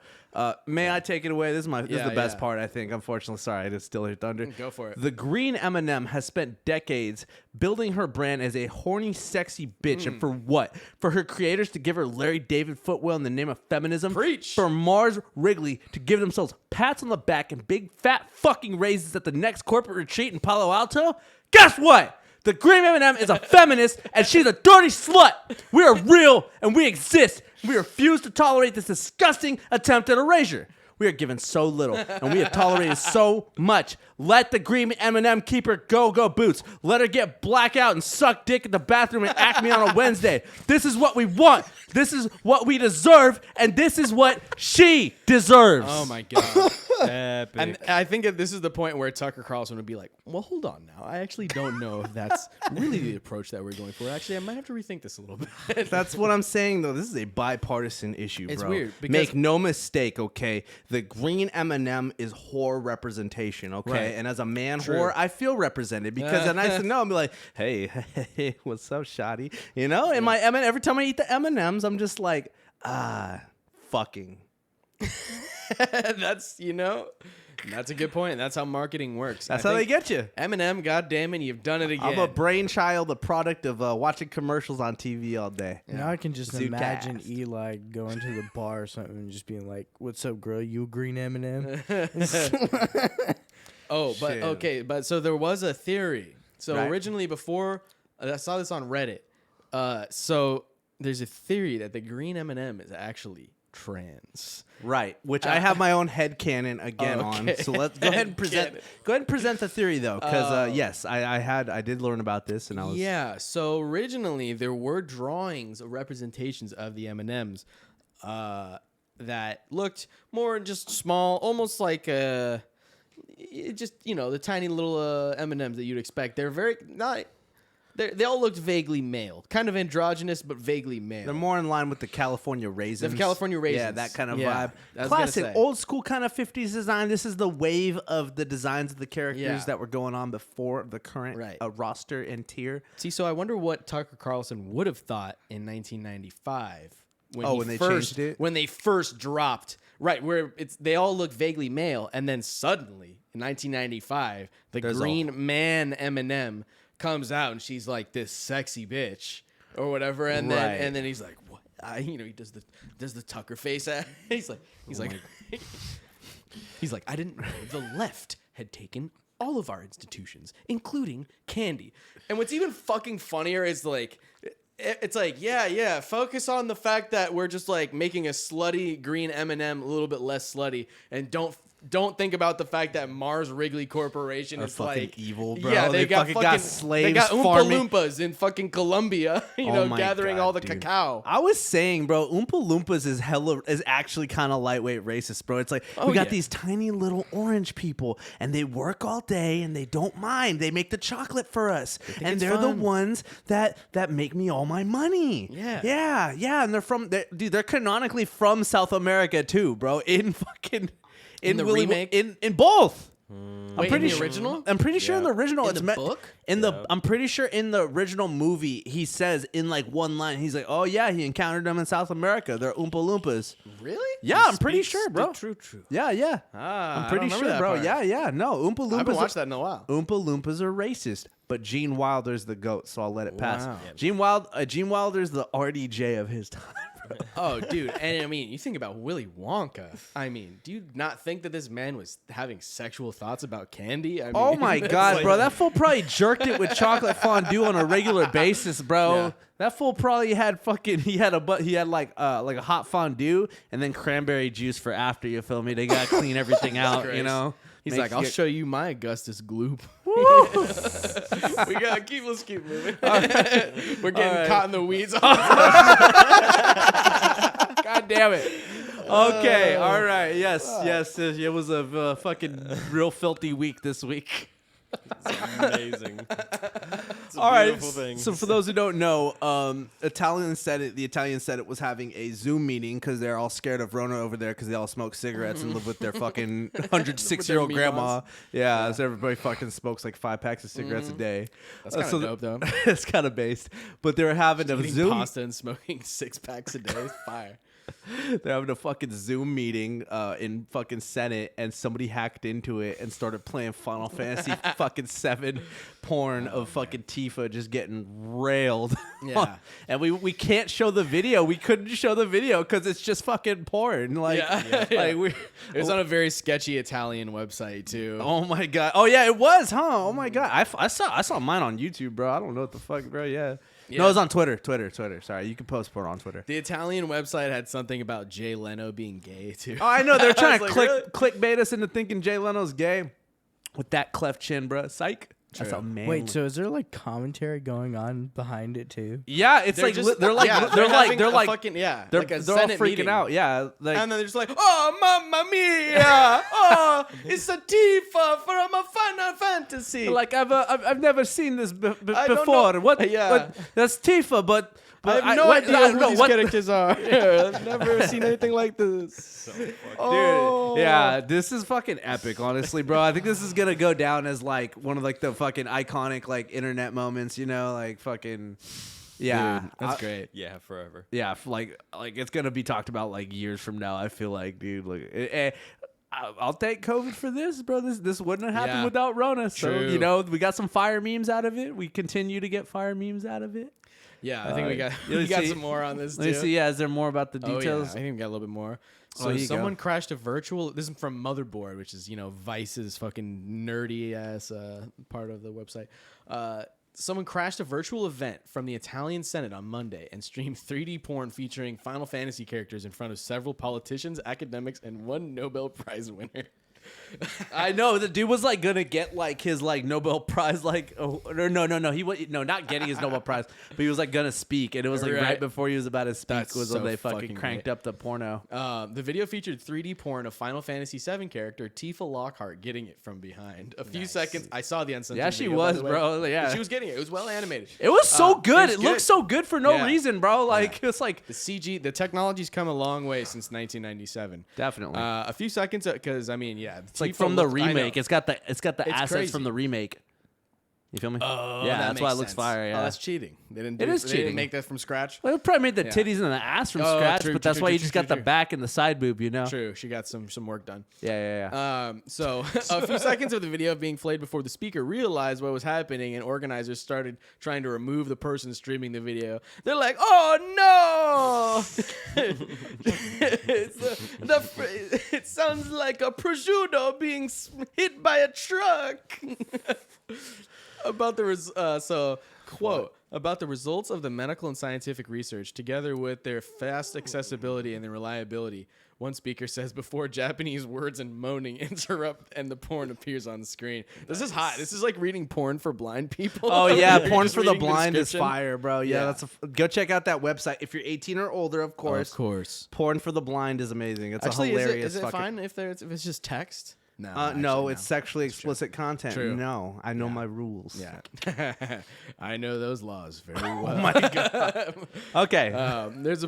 May I take it away? This is the best yeah. part, I think. Unfortunately, sorry, I just still hear thunder. Go for it. The Green M&M has spent decades building her brand as a horny, sexy bitch, and for what? For her creators to give her Larry David footwell in the name of feminism. Preach. For Mars Wrigley to give themselves pats on the back and big fat fucking raises at the next corporate retreat in Palo Alto. Guess what? The Green M&M is a feminist, and she's a dirty slut. We are real, and we exist. We refuse to tolerate this disgusting attempt at erasure. We are given so little, and we have tolerated so much. Let the Green M&M keep her go-go boots. Let her get blackout and suck dick in the bathroom at Acme on a Wednesday. This is what we want. This is what we deserve, and this is what she deserves. Oh my god. Epic. And I think that this is the point where Tucker Carlson would be like, well, hold on now. I actually don't know if that's really the approach that we're going for. Actually, I might have to rethink this a little bit. That's what I'm saying, though. This is a bipartisan issue, bro. It's weird, because- Make no mistake, okay? The Green M&M is whore representation, okay? Right. And as a man whore, I feel represented because it's nice to know. I'm like, hey, what's up, shoddy? You know? And my M&M, every time I eat the M&Ms, I'm just like, fucking. That's a good point. That's how marketing works. That's I how they think get you. Eminem, goddamn it, you've done it again. I'm a brainchild, a product of watching commercials on TV all day. Now I can just ZUDECAST. imagine Eli going to the bar or something and just being like, "What's up, girl? You a Green M&M?" Oh, but Shit. okay, but so there was a theory. So Right. originally, before I saw this on Reddit. So there's a theory that the Green M&M is actually trans. Right, which I have my own headcanon again Okay. on. So let's go ahead and present. Go ahead and present the theory though, because yes, I did learn about this, and I was Yeah. So originally there were drawings of representations of the M&Ms that looked more just small, almost like the tiny little M&Ms that you'd expect. They're very not. They all looked vaguely male, kind of androgynous, but vaguely male. They're more in line with the California raisins. The California raisins. Yeah, that kind of Yeah, vibe. I was gonna Classic, say. old school kind of 50s design. This is the wave of the designs of the characters Yeah. that were going on before the current Right. roster and tier. See, so I wonder what Tucker Carlson would have thought in 1995 when they changed it? when they first dropped. Right, where they all look vaguely male, and then suddenly in 1995, the There's Green Man M&M comes out, and she's like this sexy bitch or whatever, and Right. then he's like, what? He does the Tucker face. He's like, he's like, I didn't know the left had taken all of our institutions, including candy. And what's even fucking funnier is like, it's like, yeah, focus on the fact that we're just like making a slutty Green M&M a little bit less slutty, and don't think about the fact that Mars Wrigley Corporation is fucking like evil, bro. Yeah, They fucking got slaves They got Oompa farming. Loompas in fucking Colombia, Oh my gathering God, all the dude. cacao. I was saying, bro, Oompa Loompas is actually kind of lightweight racist, bro. It's like we got yeah. these tiny little orange people, and they work all day, and they don't mind. They make the chocolate for us, and it's they're the fun. ones that make me all my money. Yeah. And they're canonically from South America too, bro. In the Willy- remake? in both. Wait, pretty in the sure- original? I'm pretty sure in the original In it's the meant book? I'm pretty sure in the original movie he says in like one line he's like, "Oh yeah, he encountered them in South America. They're Oompa Loompas." Really? Yeah, I'm pretty sure, bro. True. Yeah. I'm pretty remember sure, that bro. part. Yeah. No, Oompa Loompas. I haven't watched that in a while. Oompa Loompas are racist, but Gene Wilder's the goat, so I'll let it pass. Wow. Gene Wilder's the RDJ of his time. Oh, dude. And I mean, you think about Willy Wonka. I mean, do you not think that this man was having sexual thoughts about candy? I mean, Oh my god, bro! That fool probably jerked it with chocolate fondue on a regular basis, bro. Yeah. That fool probably had he had like a hot fondue and then cranberry juice for after. You feel me? They gotta clean everything out, you Christ. know. He's Make like, I'll you- show you my Augustus Gloop. Let's keep moving. We're getting right. caught in the weeds. God damn it. Okay, all right, yes. It was a fucking real filthy week this week. Amazing. It's a All right. beautiful thing. So for those who don't know, the Italian Senate was having a Zoom meeting because they're all scared of Rona over there because they all smoke cigarettes and live with their fucking 106-year-old grandma. memas. Yeah, so everybody fucking smokes like 5 packs of cigarettes a day. That's kind of dope, though. It's kind of based. But they were having a Eating Zoom. pasta and smoking 6 packs a day is fire. They're having a fucking Zoom meeting in fucking Senate, and somebody hacked into it and started playing Final Fantasy fucking 7 porn of fucking Tifa just getting railed. Yeah. And we can't show the video. We couldn't show the video because it's just fucking porn. Like, like we. It was on a very sketchy Italian website too. Oh my god. Oh yeah, it was, huh? Oh my god. I saw mine on YouTube, bro. I don't know what the fuck, bro. Yeah. No, it was on Twitter. Sorry, you can post porn on Twitter. The Italian website had something about Jay Leno being gay too. Oh, I know. They're trying to was like, clickbait us into thinking Jay Leno's gay with that cleft chin, bro. Psych. That's a man. Wait, so is there like commentary going on behind it too? Yeah, it's like they're like fucking they're like a all Senate freaking meeting. out. Yeah, like And then they're just like, oh, mamma mia! Oh, it's a Tifa from a Final Fantasy. like I've never seen this I don't before. know. What? Yeah. What? That's Tifa, but I have no idea who these what- characters are. I've never seen anything like this. Dude, yeah, this is fucking epic, honestly, bro. I think this is gonna go down as like one of like the fucking iconic like internet moments, you know, like fucking, yeah, Dude, that's great. Yeah, forever. yeah, like it's gonna be talked about like years from now. I feel like, dude, like. I'll take COVID for this, bro. This wouldn't have happened Yeah. without Rona. So, True. you know, we got some fire memes out of it. We continue to get fire memes out of it. Yeah, I think we got let me see. some more on this Let me too. see. Yeah, is there more about the Oh, yeah. details? I think we got a little bit more. Oh, So here you go. someone crashed a virtual. This is from Motherboard, which is Vice's fucking nerdy ass part of the website. Someone crashed a virtual event from the Italian Senate on Monday and streamed 3D porn featuring Final Fantasy characters in front of several politicians, academics, and one Nobel Prize winner. I know the dude was like gonna get like his like Nobel Prize like no he was not getting his Nobel Prize, but he was like gonna speak, and it was like right before he was about to speak That's was so when they fucking fucking cranked great. up the porno. The video featured 3D porn of Final Fantasy VII character Tifa Lockhart getting it from behind. A few seconds. I saw the uncensored Yeah, she video, by was, the way. bro. Yeah. She was getting it. It was well animated. It was so good. was It looked good. so good for no Yeah. reason, bro. Like it's like The CG, the technology's come a long way since 1997. definitely. A few seconds, because I mean, yeah, it's like from the remake. It's got the assets crazy. from the remake. You feel me? Oh, yeah, that that's why it makes looks sense. fire. Yeah, Oh, that's cheating. They didn't. It Do is They didn't cheating. make that from scratch. well, it probably made the Yeah. titties and the ass from Oh, scratch, true, but that's true, why true, you just true, got the true. back and the side boob. You know? True, she got some work done. Yeah. So a few seconds of the video being played before the speaker realized what was happening, and organizers started trying to remove the person streaming the video. They're like, "Oh no! It sounds like a prosciutto being hit by a truck." About the about the results of the medical and scientific research, together with their fast accessibility and their reliability. One speaker says before Japanese words and moaning interrupt and the porn appears on the screen. This is hot. This is like reading porn for blind people. Oh yeah, You're porn just for the reading blind is description. fire, bro. Yeah, Yeah. that's go check out that website if you're 18 or older, of course. Of course. Porn for the blind is amazing. It's Actually, a hilarious. is it fucking, fine if it's just text? No. No, actually, it's sexually explicit content. True. No, I know my rules. Yeah. I know those laws very well. Oh my god. Okay. There's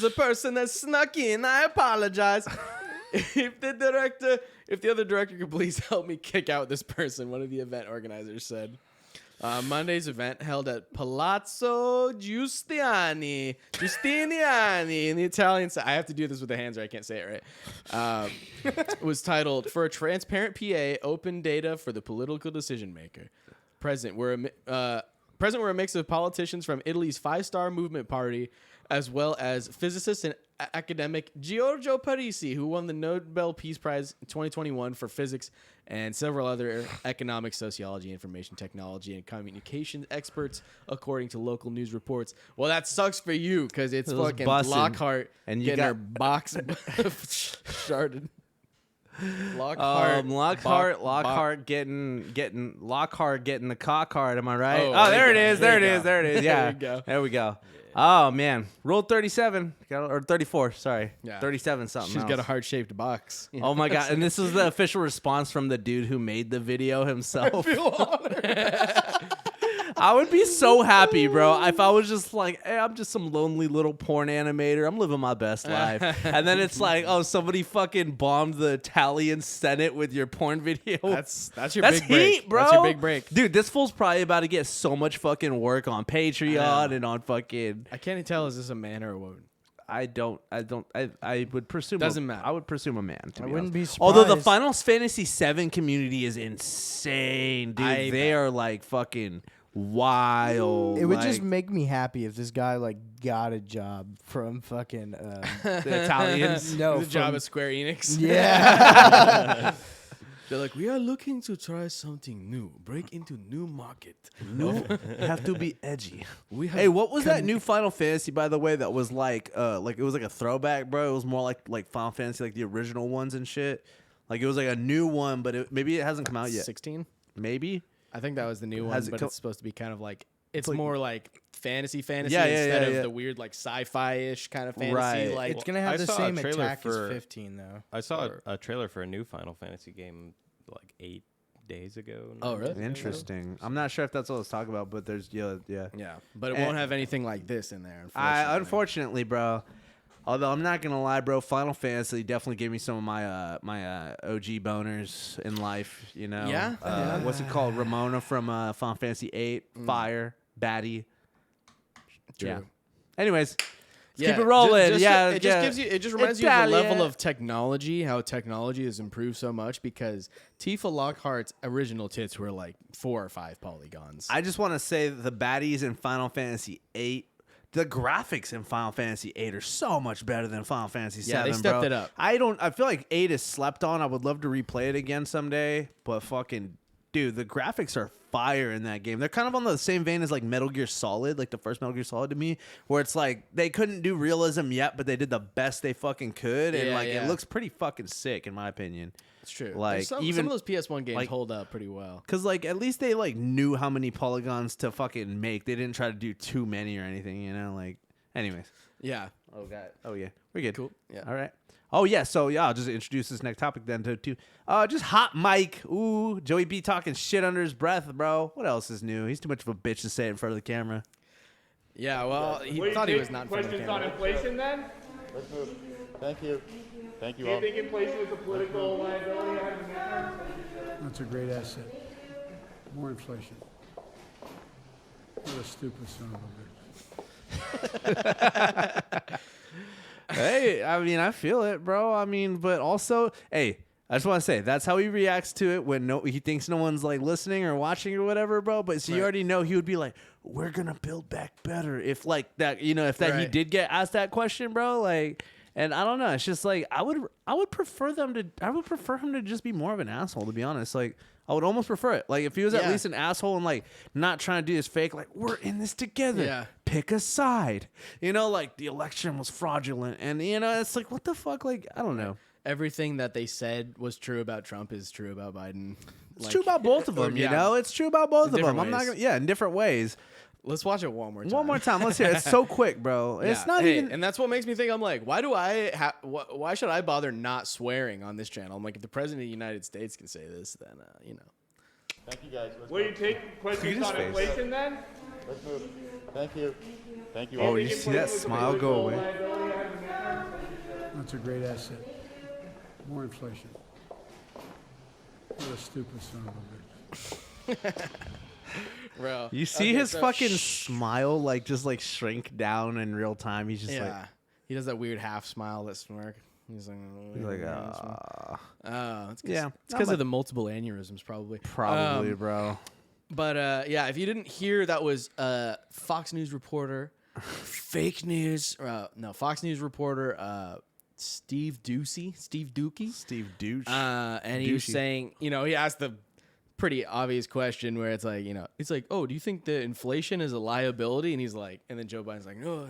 a person that snuck in. I apologize. If the other director could please help me kick out this person, one of the event organizers said. Monday's event held at Palazzo Giustiniani in the Italian side. I have to do this with the hands or I can't say it right. Was titled "For a Transparent PA, Open Data for the Political Decision Maker." Present were a mix of politicians from Italy's five-star movement party, as well as physicist and academic Giorgio Parisi, who won the Nobel Peace Prize in 2021 for physics, and several other economic, sociology, information technology, and communication experts, according to local news reports. Well, that sucks for you because it's It was fucking bussin'. Lockhart And you getting got- her box sharded. Lockhart getting the cock hard. Am I right? Oh, Oh, there there you it is. go. There it There you is. go. There it is. There Yeah. you go. There we go. Oh man, rule 37 or 34. Sorry, Yeah. 37 something. She's got a else. heart-shaped box. Oh my god! And this is the official response from the dude who made the video himself. I would be so happy, bro, if I was just like, hey, I'm just some lonely little porn animator. I'm living my best life. And then it's like, oh, somebody fucking bombed the Italian Senate with your porn video. That's your That's big break. heat, bro. That's your big break. Dude, this fool's probably about to get so much fucking work on Patreon and on fucking... I can't tell, is this a man or a woman? I would presume Doesn't matter. I would presume a man. To I be wouldn't be honest. Although the surprised. Final Fantasy VII community is insane, dude. They are like fucking wild. It would like, just make me happy if this guy like got a job from fucking the Italians. no the job from- at Square Enix. Yeah. They're like, we are looking to try something new, break into new market. have to be edgy. We have Hey, what was that new Final Fantasy, by the way? That was like it was like a throwback, bro. It was more like Final Fantasy, like the original ones and shit. Like it was like a new one, but maybe it hasn't come out yet. 16? Maybe. I think that was the new one, Has it but co- it's supposed to be kind of like it's like- more like fantasy Yeah, instead yeah, of yeah. the weird like sci-fi-ish kind of fantasy. Right. Like It's gonna I have the saw a same trailer attack for- as 15 though. I saw a trailer for a new Final Fantasy game like 8 days ago. Oh, 9 really? days ago. Interesting. I'm not sure if that's what I was talking about, but there's yeah. yeah, but it And- won't have anything like this in there. Unfortunately, bro. Although I'm not gonna lie, bro, Final Fantasy definitely gave me some of my my OG boners in life. You know, Yeah? What's it called? Ramona from Final Fantasy VIII, Fire, Baddie. True. Yeah. Anyways, Yeah, keep it rolling. Just, yeah, it just gives you. It just reminds you of the Italia. level of technology, how technology has improved so much. Because Tifa Lockhart's original tits were like 4 or 5 polygons. I just want to say that the baddies in Final Fantasy VIII, the graphics in Final Fantasy VIII are so much better than Final Fantasy VII. Yeah, they stepped bro. it up. I feel like 8 is slept on. I would love to replay it again someday, but fucking dude, the graphics are fire in that game. They're kind of on the same vein as like Metal Gear Solid, like the first Metal Gear Solid to me, where it's like they couldn't do realism yet, but they did the best they fucking could, and Yeah, like yeah. it looks pretty fucking sick in my opinion. It's true. Like, Some even- of those PS1 games like- hold up pretty well. Cause like at least they like knew how many polygons to fucking make. They didn't try to do too many or anything, you know. Like, anyways. Yeah. Oh god. Oh yeah, we're good. Cool. Yeah. All right. Oh yeah. So yeah, I'll just introduce this next topic then to just hot mic. Ooh, Joey B talking shit under his breath, bro. What else is new? He's too much of a bitch to say it in front of the camera. Yeah. Well, he thought he was not in front of the Questions on camera. inflation then? Let's move. Thank you. Thank you Do you all. think inflation is a political liability? That's a great asset. More inflation. What a stupid son of a bitch. Hey, I mean, I feel it, bro. I mean, but also, hey, I just want to say that's how he reacts to it when he thinks no one's like listening or watching or whatever, bro. But so you already know he would be like, "We're gonna build back better." If like that, you know, if that he Right. did get asked that question, bro, like. And I don't know. It's just like I would prefer him to just be more of an asshole. To be honest, like I would almost prefer it. Like if he was at Yeah. least an asshole and like not trying to do this fake, like we're in this together. Yeah. Pick a side. You know, like the election was fraudulent, and you know it's like what the fuck. Like I don't know. Everything that they said was true about Trump is true about Biden. It's true about both of them. You yeah. know, it's true about both of them. different I'm not ways. gonna. Yeah, in different ways. Let's watch it one more time. One more time. Let's hear it. It's so quick, bro. It's Yeah. not Hey, even. and that's what makes me think. I'm like, why do I? Why should I bother not swearing on this channel? I'm like, if the president of the United States can say this, then you know. Thank you guys. Let's Will you move. take questions his on face. inflation then? Let's move. Thank you. Thank you Oh, all. you see that smile go away. That's a great asset. More inflation. What a stupid son of a bitch. Bro, You see Okay, his so- fucking smile, like just like shrink down in real time. He's just Yeah, he does that weird half smile, that smirk. He's like, oh, it's Yeah, it's because of the multiple aneurysms, probably. probably, bro. But yeah, if you didn't hear, that was Fox News reporter, fake news. No, Fox News reporter Steve Dookie. Steve Douche. And he was Douchey. saying, you know, he asked the pretty obvious question where it's like, you know, it's like, oh, do you think the inflation is a liability? And he's like, and then Joe Biden's like, no,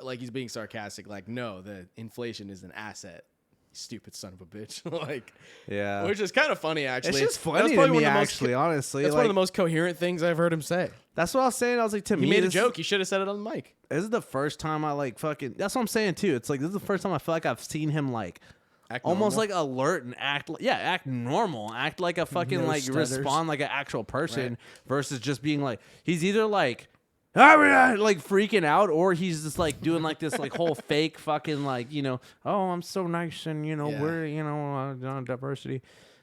like he's being sarcastic, like, no, the inflation is an asset. You stupid son of a bitch. Like, Yeah. which is kind of funny, actually. It's just That's funny to probably me, one of the most actually, honestly. That's like, one of the most coherent things I've heard him say. that's what I was saying. I was like, to He me, made a this- joke. He should have said it on the mic. This is the first time I like fucking. That's what I'm saying too. It's like this is the first time I feel like I've seen him like Act almost normal. like alert and act act normal, act like a fucking No like stutters. respond like an actual person Right. versus just being like he's either like like freaking out or he's just like doing like this like whole fake fucking like, you know, oh, I'm so nice and you know Yeah. we're, you know, diversity.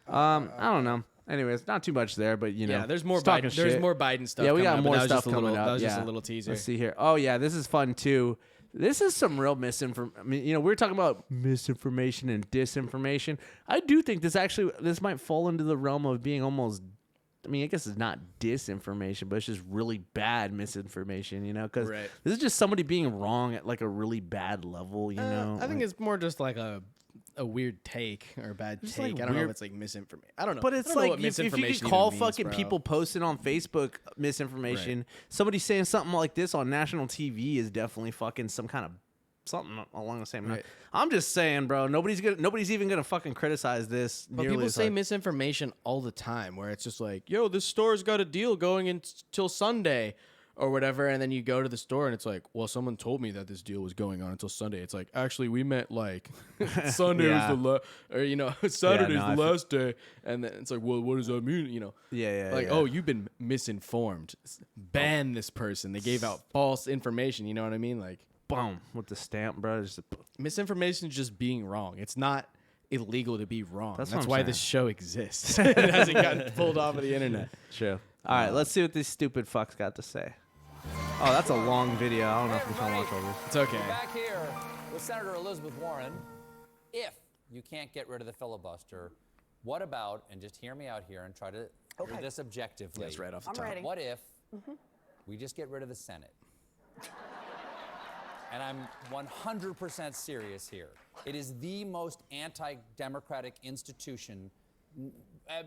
I don't know. Anyways, not too much there, but you know, Yeah, there's more just talking Biden. There's shit. more Biden stuff. Yeah, we coming got up, but more that was stuff just a coming little, up. That was just yeah. a little teaser. Let's see here. Oh yeah, this is fun too. This is some real misinformation. I mean, we're talking about misinformation and disinformation. I do think this might fall into the realm of being almost. I mean, I guess it's not disinformation, but it's just really bad misinformation, because this is just somebody being wrong at like a really bad level, I think it's more just like a weird take or a bad take. Like I don't know if it's like misinformation. I don't know. But it's like if you could call fucking people posting on Facebook misinformation, somebody saying something like this on national TV is definitely fucking some kind of something along the same line. I'm just saying, bro. Nobody's even gonna fucking criticize this. But people say misinformation all the time, where it's just like, "Yo, this store's got a deal going until Sunday." Or whatever, and then you go to the store and it's like, well, someone told me that this deal was going on until Sunday. It's like, actually, we meant like Sunday was Saturday's the last day, and then it's like, well, what does that mean? Oh, you've been misinformed. Ban this person. They gave out false information. You know what I mean? Like, boom with the stamp, bro. Misinformation is just being wrong. It's not illegal to be wrong. That's why saying. this show exists. It hasn't gotten pulled off of the internet. True. All right, let's see what these stupid fucks got to say. Oh, that's a long video. I don't know if I'm trying to watch all this. It's okay. Back here with Senator Elizabeth Warren. If you can't get rid of the filibuster, what about, and just hear me out here and try to do this objectively. That's right off the top. Ready. What if we just get rid of the Senate? And I'm 100% serious here. It is the most anti-democratic institution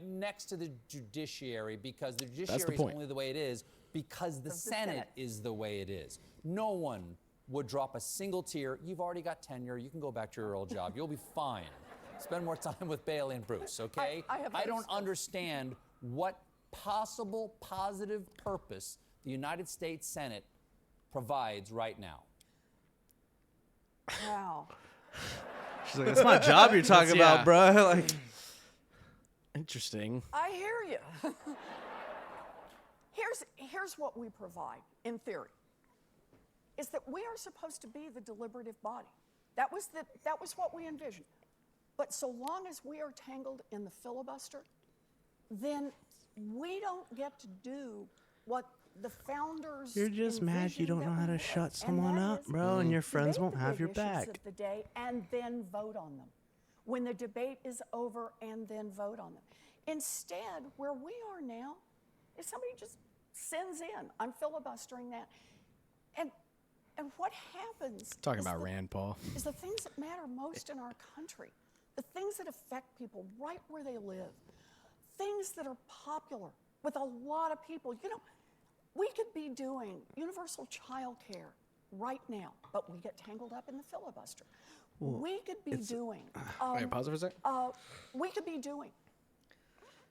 next to the judiciary, because the judiciary is only the way it is because the Senate is the way it is. No one would drop a single tear. You've already got tenure. You can go back to your old job. You'll be fine. Spend more time with Bailey and Bruce, okay? I don't understand what possible positive purpose the United States Senate provides right now. Wow. She's like, that's my job you're talking about, bro. Like, interesting. I hear you. Here's what we provide, in theory, is that we are supposed to be the deliberative body. That was what we envisioned. But so long as we are tangled in the filibuster, then we don't get to do what the founders you're just mad you don't know how to shut someone up, bro, and your friends won't have your back. Of the day and then vote on them. When the debate is over, and then vote on them. Instead, where we are now, if somebody just sends in, I'm filibustering that, and what happens? Talking about Rand Paul is the things that matter most in our country, the things that affect people right where they live, things that are popular with a lot of people. We could be doing universal child care right now, but we get tangled up in the filibuster. We could be doing. Wait, pause for a sec. We could be doing.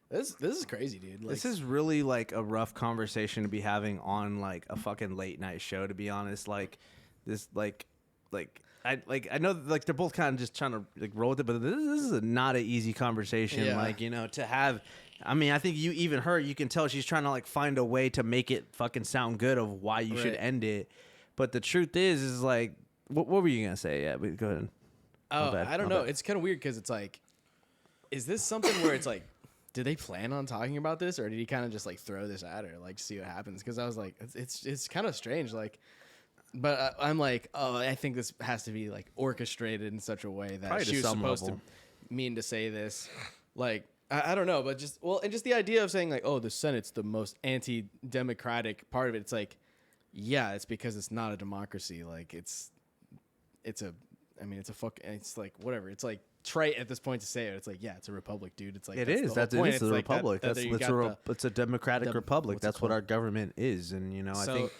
This is crazy, dude. This is really like a rough conversation to be having on like a fucking late night show. To be honest, like this, I know like they're both kind of just trying to like roll with it, but this is not an easy conversation. Yeah. Like to have. I mean, I think you can tell she's trying to like find a way to make it fucking sound good of why you should end it. But the truth is like, what were you gonna say? Yeah, go ahead. Oh, I don't know. It's kind of weird because it's like, is this something where it's like, did they plan on talking about this, or did he kind of just like throw this at her, like see what happens? Because I was like, it's kind of strange, like. But I'm like, oh, I think this has to be like orchestrated in such a way that probably she was supposed to mean to say this. Like, I don't know, but just the idea of saying like, oh, the Senate's the most anti-democratic part of it. It's like, yeah, it's because it's not a democracy. Like it's like whatever. It's like trite at this point to say it. It's like, yeah, it's a republic, dude. It's like it is. It is a republic. It's a democratic republic. That's what our government is, and I think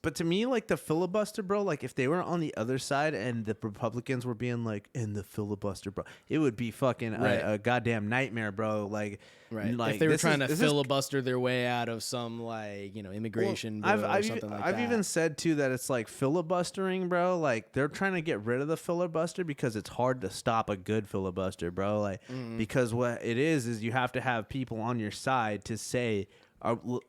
but to me, like the filibuster, bro. Like if they were on the other side and the Republicans were being like in the filibuster, bro, it would be fucking a goddamn nightmare, bro. Like if they were trying to filibuster their way out of some like immigration bill or something like that. I've even said too that it's like filibustering, bro. Like they're trying to get rid of the filibuster because it's hard to stop a good filibuster, bro. Like because what it is you have to have people on your side to say,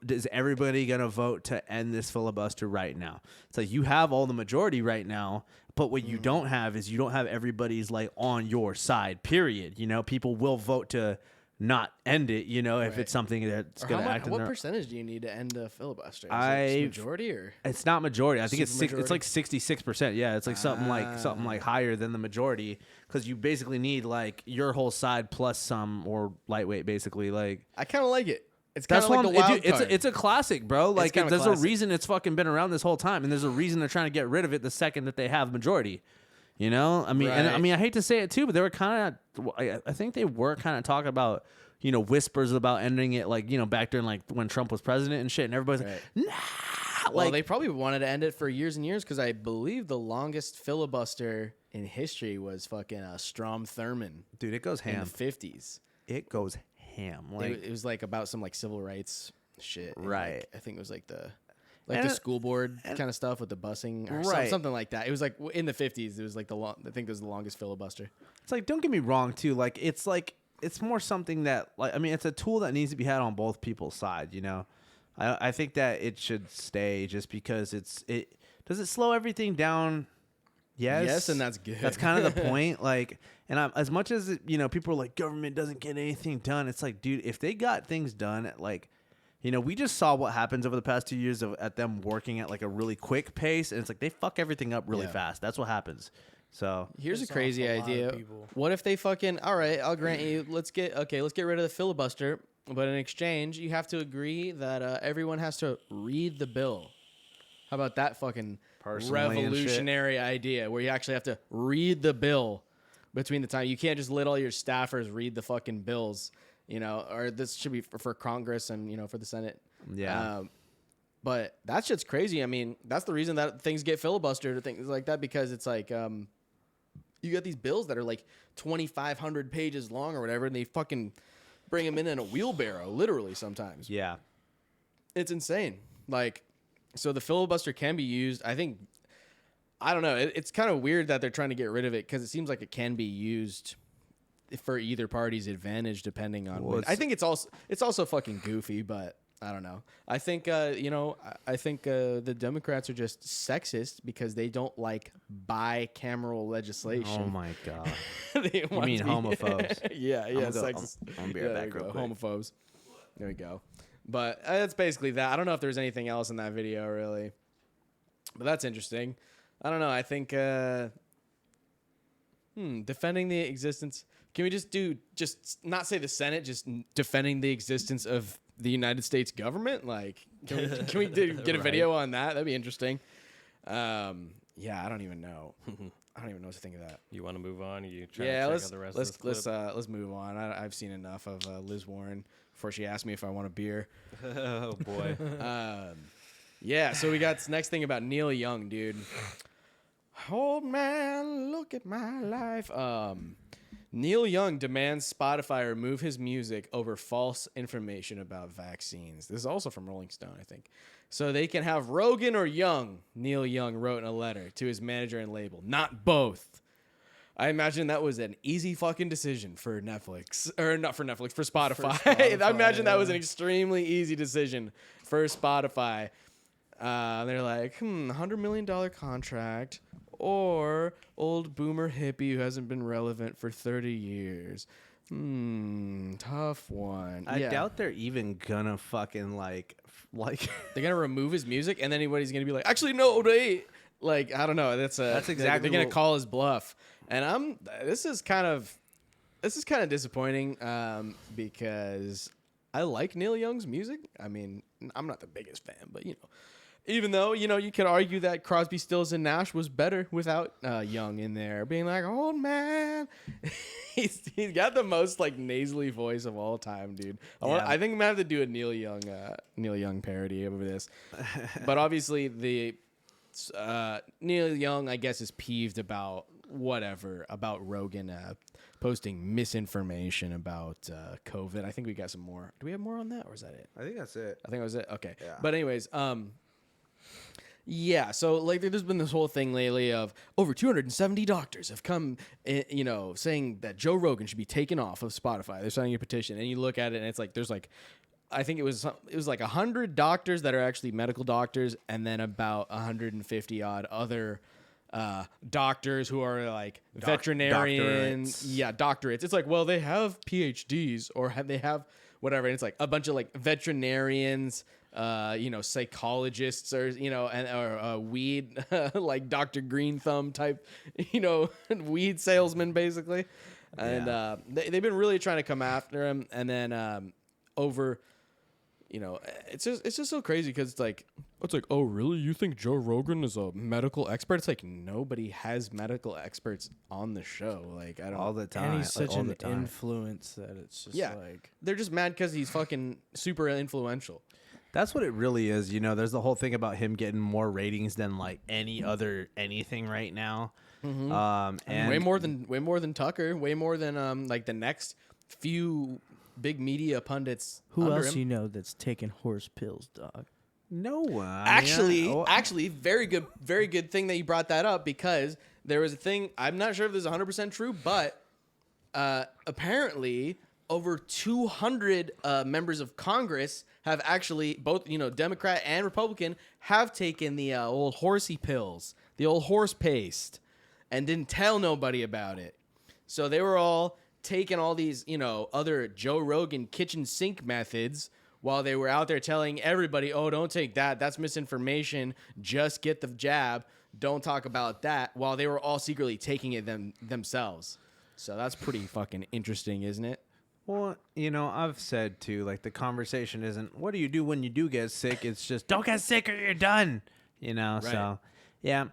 is everybody gonna vote to end this filibuster right now? It's like you have all the majority right now, but what you don't have is you don't have everybody's like on your side. Period. People will vote to not end it, you know, if Right. it's something that's Or going to act in what their... percentage do you need to end a filibuster? Is it majority or? It's not majority. I think it's Supermajority? like 66%. Yeah, it's like something like higher than the majority, because you basically need like your whole side plus some, or lightweight, basically. Like, I kind of like it. It's kind of that's like one. the wild It's a classic, bro. Like, kinda there's classic. a reason it's fucking been around this whole time, and there's a reason they're trying to get rid of it the second that they have majority. You know, I mean, and I Right. mean, I hate to say it too, but they were kind of. I think they were kind of talking about, you know, whispers about ending it, like, you know, back during like when Trump was president and shit, and everybody's Right. like, nah. Well, Like, they probably wanted to end it for years and years, because I believe the longest filibuster in history was fucking Strom Thurmond dude, it goes in ham. the 50s. It goes ham. Like, It was like about some like civil rights shit. and, Right. like, I think it was like the And- school board kind of stuff with the busing or Right. something like that. It was like in the 50s. It was like I think it was the longest filibuster. it's like, don't get me wrong too. Like, it's more something that, like, I mean, it's a tool that needs to be had on both people's side. You know, I think that it should stay, just because does it slow everything down? Yes, and that's good. That's kind of the point. Like, and as much as you know, people are like, government doesn't get anything done. It's like, dude, if they got things done, like, you know, we just saw what happens over the past 2 years at them working at like a really quick pace, and it's like they fuck everything up really fast. That's what happens. So Here's a Piss off crazy a lot of idea. people. What if they fucking, all right, I'll grant you, let's get rid of the filibuster, but in exchange, you have to agree that everyone has to read the bill. How about that fucking Personally and shit. revolutionary idea where you actually have to read the bill between the time? You can't just let all your staffers read the fucking bills, you know, or this should be for Congress and, you know, for the Senate. yeah, But that shit's crazy. I mean, that's the reason that things get filibustered or things like that, because it's like you got these bills that are like 2,500 pages long or whatever, and they fucking bring them in a wheelbarrow, literally sometimes. yeah. It's insane. Like, so the filibuster can be used. I think, I don't know. It's kind of weird that they're trying to get rid of it, because it seems like it can be used for either party's advantage, depending on. Well, I think it's also fucking goofy, but I don't know. I think I think the Democrats are just sexist because they don't like bicameral legislation. Oh my god. They You want mean to be- homophobes? yeah, sexist. I'm gonna be right there back we real go. quick. Homophobes. There we go. But that's basically that. I don't know if there's anything else in that video really, but that's interesting. I don't know. I think defending the existence. Can we just not say the Senate, just defending the existence of the United States government? Like, can we get a video on that? That'd be interesting. Yeah, I don't even know. I don't even know what to think of that. You want to move on? Or you trying Yeah, to check let's out the rest of this clip? let's move on. I've seen enough of Liz Warren before she asked me if I want a beer. Oh boy. Yeah, so we got this next thing about Neil Young, dude. Old man, look at my life. Neil Young demands Spotify remove his music over false information about vaccines. This is also from Rolling Stone, I think. So they can have Rogan or Young, Neil Young wrote in a letter to his manager and label. Not both. I imagine that was an easy fucking decision for Netflix. Or not for Netflix, for Spotify. I imagine that was an extremely easy decision for Spotify. They're like, $100 million contract, or old boomer hippie who hasn't been relevant for 30 years. Tough one. I doubt they're even gonna fucking like they're gonna remove his music, and then anybody's gonna be like, actually, no, they like, I don't know. That's exactly they're gonna what- call his bluff, and this is kind of disappointing because I like Neil Young's music. I mean, I'm not the biggest fan, but even though, you could argue that Crosby, Stills, and Nash was better without Young in there, being like, old man. he's got the most like nasally voice of all time, dude. I think I'm gonna have to do a Neil Young parody over this. But obviously Neil Young, I guess, is peeved about Rogan posting misinformation about COVID. I think we got some more. Do we have more on that, or is that it? I think that's it. I think that was it. Okay. Yeah. But anyways, yeah, so like there's been this whole thing lately of over 270 doctors have come, saying that Joe Rogan should be taken off of Spotify. They're signing a petition, and you look at it, and it's like there's like, I think it was like 100 doctors that are actually medical doctors, and then about 150 odd other doctors who are like veterinarians. Doctorates. It's like, well, they have PhDs or they have whatever. And it's like a bunch of like veterinarians, psychologists or, or weed, like Dr. Green Thumb type, weed salesman basically. And they've been really trying to come after him. And then it's just so crazy because it's like, oh, really? You think Joe Rogan is a medical expert? It's like nobody has medical experts on the show. Like, I don't all the time. And he's such all an the time. influence that it's just like they're just mad because he's fucking super influential. That's what it really is. There's the whole thing about him getting more ratings than like any other anything right now. Mm-hmm. And way more than Tucker, way more than like the next few big media pundits. Who under else him. that's taking horse pills, dog? No one. Actually, very good thing that you brought that up because there was a thing. I'm not sure if this is 100% true, but apparently over 200 members of Congress have actually both, Democrat and Republican, have taken the old horsey pills, the old horse paste, and didn't tell nobody about it. So they were all taking all these, other Joe Rogan kitchen sink methods while they were out there telling everybody, oh, don't take that. That's misinformation. Just get the jab. Don't talk about that, while they were all secretly taking it themselves. So that's pretty fucking interesting, isn't it? Well, I've said too, like the conversation isn't what do you do when you do get sick? It's just don't get sick or you're done. Right. So yeah.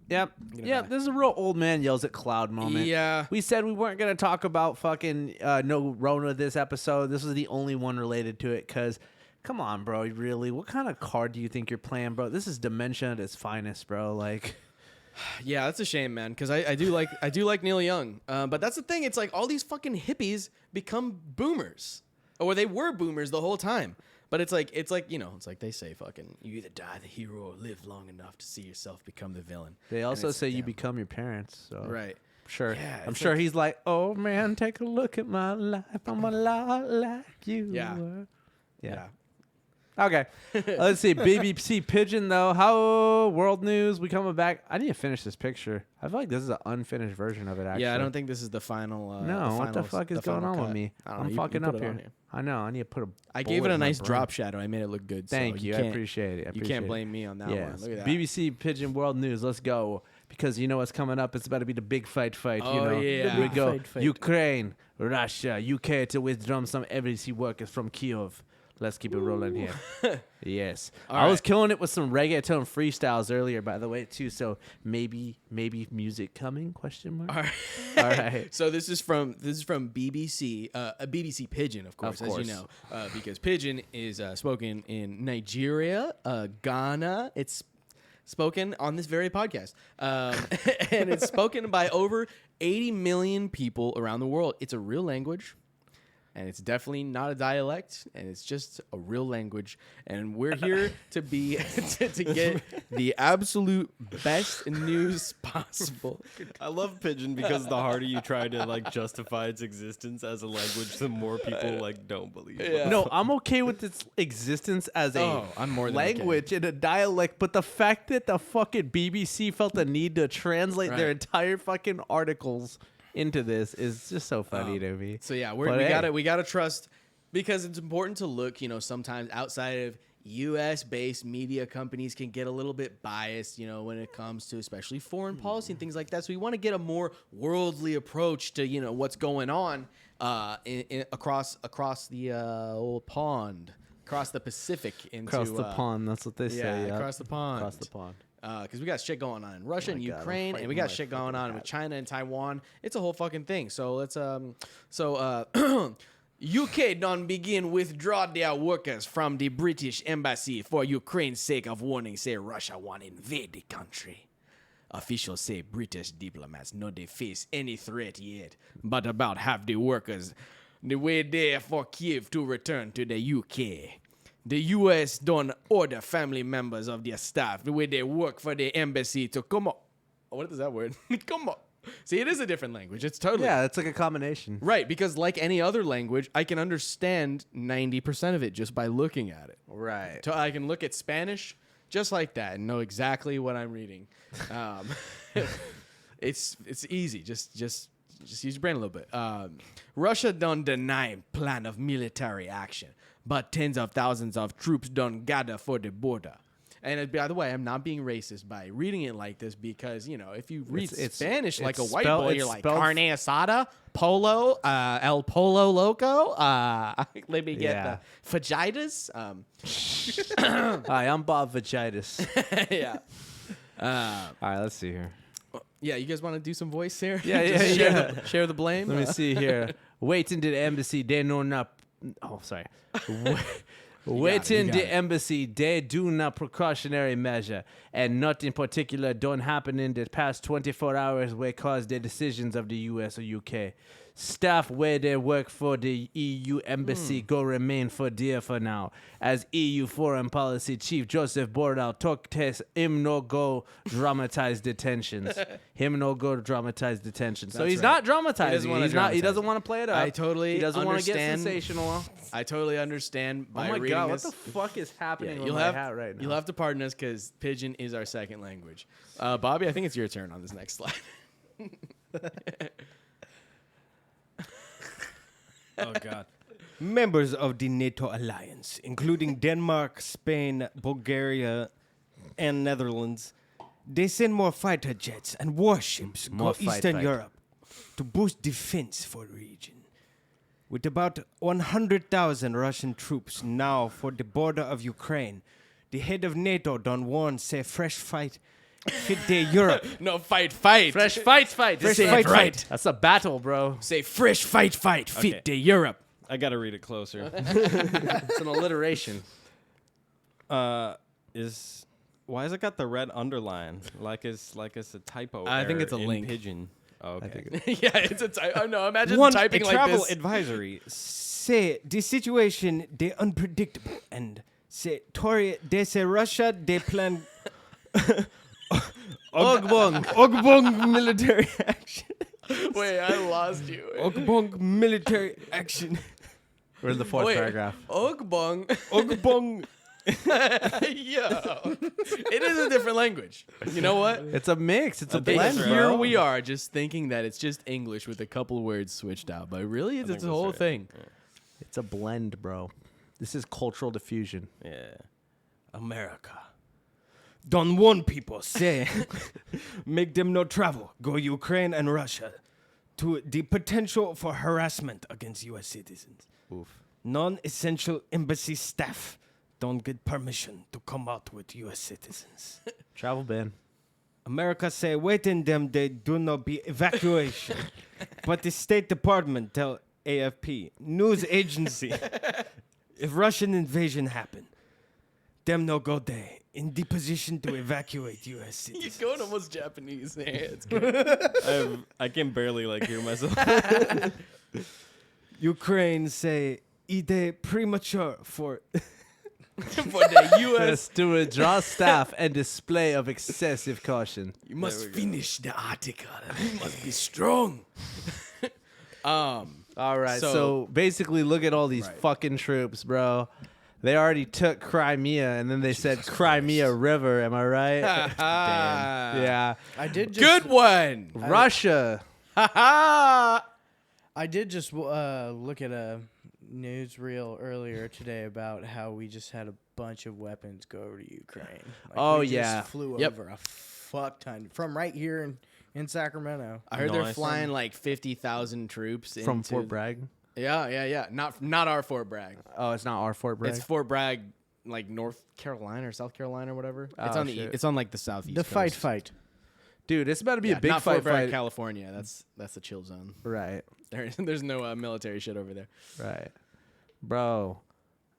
Yep. Yeah, this is a real old man yells at cloud moment. Yeah. We said we weren't going to talk about fucking no Rona this episode. This was the only one related to it because, come on, bro. Really? What kind of card do you think you're playing, bro? This is dementia at its finest, bro. Like, yeah, that's a shame, man, because I do like Neil Young. But that's the thing. It's like all these fucking hippies become boomers. Or they were boomers the whole time. But it's like they say, fucking, you either die the hero or live long enough to see yourself become the villain. They also say you become your parents. So right. Sure. Yeah, I'm sure he's like, oh, man, take a look at my life. I'm a lot like you. Yeah. Yeah. Okay. Let's see. BBC Pidgin, though. How world news? We coming back. I need to finish this picture. I feel like this is an unfinished version of it, actually. Yeah, I don't think this is the final. No, what the fuck is going on with me? I'm fucking up here. I know. I need to put a. I gave it a nice drop shadow. I made it look good. Thank you. I appreciate it. You can't blame me on that one. Look at that. BBC Pidgin World News. Let's go. Because you know what's coming up. It's about to be the big fight. Oh, yeah. We go. Ukraine, Russia, UK to withdraw some embassy workers from Kyiv. Let's keep it rolling here. Yes. I was killing it with some reggaeton freestyles earlier, by the way, too. So maybe music coming? Question mark. All right. So this is from BBC, a BBC Pidgin, of course, as you know, because Pidgin is spoken in Nigeria, Ghana. It's spoken on this very podcast, and it's spoken by over 80 million people around the world. It's a real language. And it's definitely not a dialect, and it's just a real language. And we're here to be to get the absolute best news possible. I love Pidgin because the harder you try to justify its existence as a language, the more people don't believe it. Yeah. No, I'm okay with its existence as a language and a dialect, but the fact that the fucking BBC felt the need to translate their entire fucking articles into this is just so funny to me. So yeah, we gotta trust, because it's important to look. Sometimes outside of U.S. based media companies can get a little bit biased. When it comes to especially foreign policy and things like that. So we want to get a more worldly approach to what's going on across the old pond, across the Pacific, across the pond. That's what they say. Yeah, across the pond. Across the pond. Because we got shit going on in Russia and Ukraine, and we got shit going on with China and Taiwan. It's a whole fucking thing. So let's UK don't begin withdraw their workers from the British embassy for Ukraine's sake of warning, say Russia want to invade the country. Officials say British diplomats know they face any threat yet, but about half the workers the way there for Kyiv to return to the UK. The U.S. don't order family members of their staff the way they work for the embassy to come up. What is that word? Come up. See, it is a different language. It's totally. Yeah, it's like a combination. Right, because like any other language, I can understand 90% of it just by looking at it. Right. So I can look at Spanish, just like that, and know exactly what I'm reading. It's easy. Just use your brain a little bit. Russia don't deny plan of military action, but tens of thousands of troops don't gather for the border. And by the way, I'm not being racist by reading it like this because, you know, if you read Spanish like a white boy, you're like, carne asada, polo, el polo loco. Let me get the fajitas. Hi, I'm Bob Vagitis. Yeah. All right, let's see here. Yeah, you guys want to do some voice here? Yeah. Share the blame. Let me see here. Waiting to the embassy, they know not. Oh, sorry. Waiting the embassy, they do not precautionary measure, and nothing particular don't happen in the past 24 hours where cause the decisions of the U.S. or U.K. Staff where they work for the EU embassy go remain for dear for now. As EU Foreign Policy Chief Joseph Borrell took test, him no go dramatize detentions. So he's not dramatizing. He doesn't want to play it up. I totally He doesn't want to get understand. sensational. I totally understand by Oh my reading god, this. what the fuck is happening with you'll my have, hat right now? You'll have to pardon us because Pidgin is our second language. Bobby, I think it's your turn on this next slide. Oh, God. Members of the NATO alliance, including Denmark, Spain, Bulgaria, and Netherlands, they send more fighter jets and warships More to Eastern fight. Europe to boost defense for the region. With about 100,000 Russian troops now for the border of Ukraine, the head of NATO don't warn say fresh fight fit the Europe. No, fight. Fresh fight. Fresh Say it fight. right. That's a battle, bro. Say fresh fight. Fit the Europe. I gotta read it closer. It's an alliteration. Why has it got the red underline? Like it's a typo. I think error it's a in link. Pidgin. Oh, okay. Yeah, it's a type. Oh no, imagine One typing a like travel this. advisory say the situation they unpredictable and say Tory they say Russia they plan Ogbong military action. Wait, I lost you. Ogbong military action. We're in the fourth paragraph. Ogbong. Ogbong. Yo, it is a different language. You know what? It's a mix. It's a think blend, that's Here bro. we are, just thinking that it's just English with a couple words switched out, but really, it's think a that's whole right. thing. It's a blend, bro. This is cultural diffusion. Yeah. America. Don't warn people, say. Make them no travel. Go Ukraine and Russia. To the potential for harassment against U.S. citizens. Oof. Non-essential embassy staff don't get permission to come out with U.S. citizens. Travel ban. America say waiting them they do not be evacuation. But the State Department tell AFP, news agency, if Russian invasion happen, them no go there in the position to evacuate U.S. citizens. You're going almost Japanese there. It's good. I can barely hear myself. Ukraine say ide premature for For the U.S. Yes, to withdraw staff and display of excessive caution. You must finish the article. You must be strong. All right, So- so basically, look at all these fucking troops, bro. They already took Crimea, and then they said Crimea River. Am I right? Damn. Yeah. I did just Good one. Russia. I did just look at a newsreel earlier today about how we just had a bunch of weapons go over to Ukraine. Like, Oh, we just yeah. flew Yep. over a fuck ton from right here in Sacramento. I heard they're Nice. flying like 50,000 troops From into Fort Bragg. Yeah. Not our Fort Bragg. Oh, it's not our Fort Bragg. It's Fort Bragg, like North Carolina or South Carolina or whatever. It's Oh, on the. shit. It's on like the southeast. The coast. fight. Dude, it's about to be Yeah, a big not fight. Fort Bragg, California. That's the chill zone. Right, There's no military shit over there. right. Bro,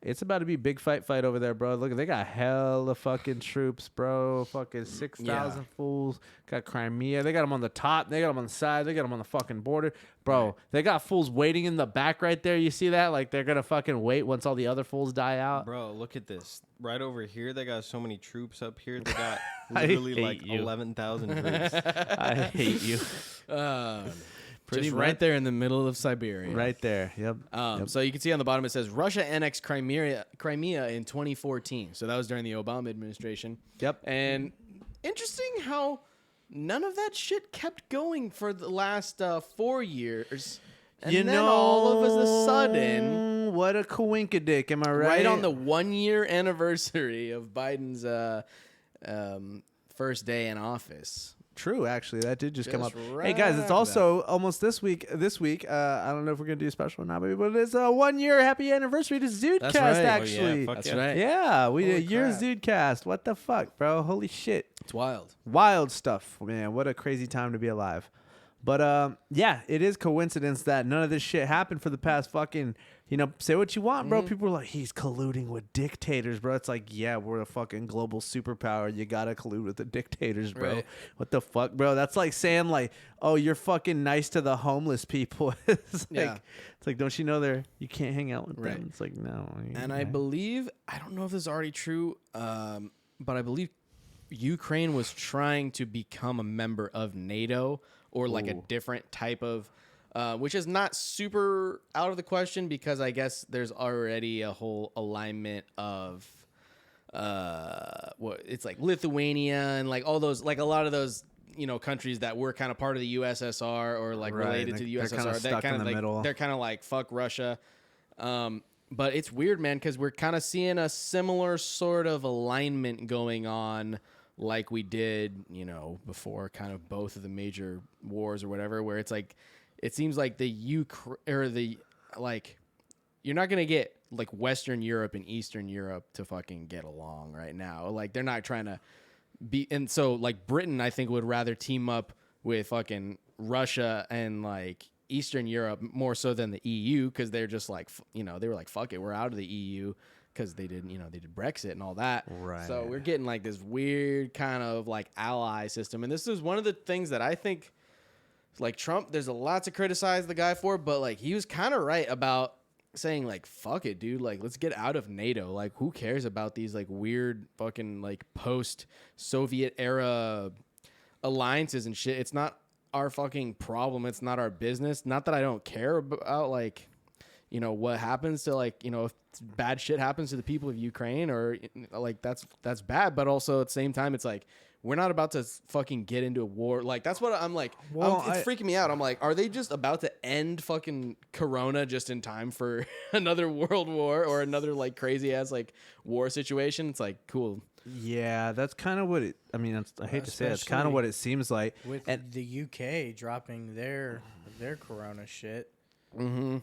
it's about to be big fight over there, bro. Look, they got hella fucking troops, bro. Fucking 6,000 fools. Got Crimea. They got them on the top. They got them on the side. They got them on the fucking border. Bro, they got fools waiting in the back right there. You see that? Like, they're going to fucking wait once all the other fools die out. Bro, look at this. Right over here, they got so many troops up here. They got I literally hate like you. 11,000 troops. I hate you. Pretty Just much. right there in the middle of Siberia. Right there. Yep. So you can see on the bottom it says Russia annexed Crimea in 2014. So that was during the Obama administration. Yep. And interesting how none of that shit kept going for the last 4 years. And then all of a sudden, what a coinkadick, am I right? right on the 1 year anniversary of Biden's first day in office. True, actually, that did just come up. Just Hey guys, it's right also almost this week. I don't know if we're gonna do a special or not, but it's a 1 year happy anniversary to ZUDECAST. That's right. Actually, That's right. Yeah, we did a year crap. ZUDECAST. What the fuck, bro? Holy shit! It's wild. Wild stuff, man. What a crazy time to be alive. But yeah, it is coincidence that none of this shit happened for the past fucking, say what you want, bro. People are like, he's colluding with dictators, bro. It's like, yeah, we're a fucking global superpower. You gotta collude with the dictators, bro. Right. What the fuck, bro? That's like saying like, oh, you're fucking nice to the homeless people. It's like, don't you know you can't hang out with Right. them? It's like, no. And I believe, I don't know if this is already true, but I believe Ukraine was trying to become a member of NATO or like a different type of, which is not super out of the question because I guess there's already a whole alignment of, it's like Lithuania and like all those, like a lot of those, countries that were kind of part of the USSR or like Right, related to the they're USSR. kinda stuck in the like, middle. They're kind of like, fuck Russia. But it's weird, man, because we're kind of seeing a similar sort of alignment going on like we did, before kind of both of the major wars or whatever, where it's like, it seems like you're not going to get like Western Europe and Eastern Europe to fucking get along right now. Like they're not trying to be, and so like Britain, I think would rather team up with fucking Russia and like Eastern Europe more so than the EU. Cause they're just like, they were like, fuck it. We're out of the EU. Because they did Brexit and all that. Right. So we're getting like this weird kind of like ally system. And this is one of the things that I think, like Trump, there's a lot to criticize the guy for, but like he was kind of right about saying like, fuck it, dude. Like, let's get out of NATO. Like, who cares about these like weird fucking like post-Soviet era alliances and shit? It's not our fucking problem. It's not our business. Not that I don't care about like, what happens to like, if bad shit happens to the people of Ukraine or like that's bad. But also at the same time, it's like, we're not about to fucking get into a war. Like, that's what I'm like, it's freaking me out. I'm like, are they just about to end fucking Corona just in time for another world war or another like crazy ass like war situation? It's like, cool. Yeah, that's kind of what I hate to say it, it's kind of what it seems like. With the UK dropping their Corona shit. Mm-hmm.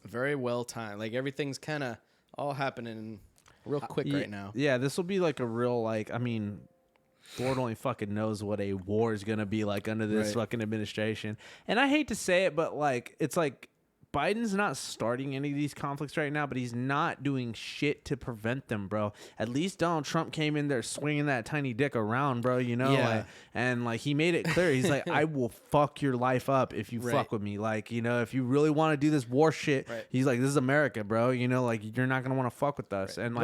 Very well timed. Like everything's kind of all happening real quick right now. Yeah, this will be like a real Lord only fucking knows what a war is gonna be like under this fucking administration. And I hate to say it, but like it's like Biden's not starting any of these conflicts right now, but he's not doing shit to prevent them, bro. At least Donald Trump came in there swinging that tiny dick around, bro, Yeah. and he made it clear. He's like, I will fuck your life up if you fuck with me. Like, if you really want to do this war shit, he's like, this is America, bro. Like, you're not going to want to fuck with us. And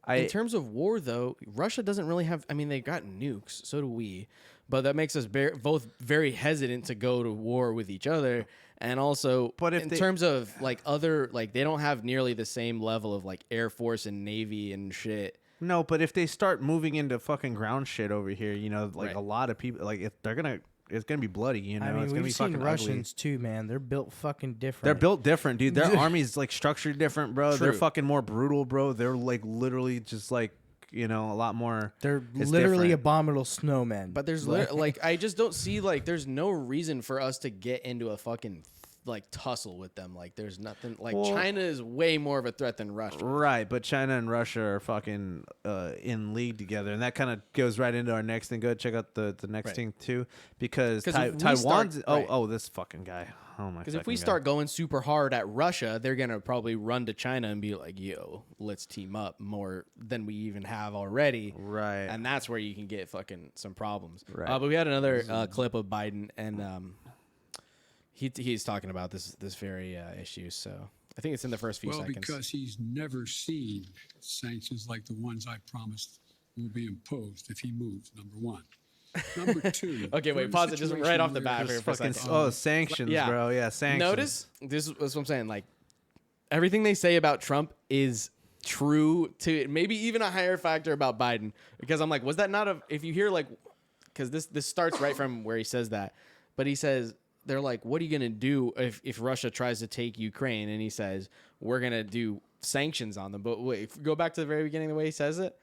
in terms of war, though, Russia doesn't really have, they got nukes, so do we. But that makes us both very hesitant to go to war with each other. And also, but in terms of like other, like they don't have nearly the same level of like Air Force and Navy and shit. No, but if they start moving into fucking ground shit over here, a lot of people, like if they're gonna, it's gonna be bloody. It's gonna be we've fucking seen ugly. Russians too, man. They're built fucking different. They're built different, dude. Their army's like structured different, bro. True. They're fucking more brutal, bro. They're like literally just like a lot more. They're it's literally different. abominable snowmen. But there's I just don't see there's no reason for us to get into a fucking tussle with them. Like there's nothing China is way more of a threat than Russia. Right, but China and Russia are fucking in league together, and that kind of goes right into our next thing. Go check out the next thing too, because Taiwan's this fucking guy. Oh my! Because if we start going super hard at Russia, they're gonna probably run to China and be like, "Yo, let's team up more than we even have already." Right, and that's where you can get fucking some problems. Right. But we had another clip of Biden, and he's talking about this very issue. So I think it's in the first few seconds. Because he's never seen sanctions like the ones I promised will be imposed if he moves. Number one. Number two. Okay, we're wait, in a pause it just right off the situation bat where- here for a Fucking second. sanctions, Yeah. bro. Yeah, sanctions. Notice this is what I'm saying. Like everything they say about Trump is true to maybe even a higher factor about Biden. Because I'm like, was that not a? If you hear like, because this starts right from where he says that, but he says they're like, what are you gonna do if Russia tries to take Ukraine? And he says we're gonna do sanctions on them. But wait, go back to the very beginning, the way he says it.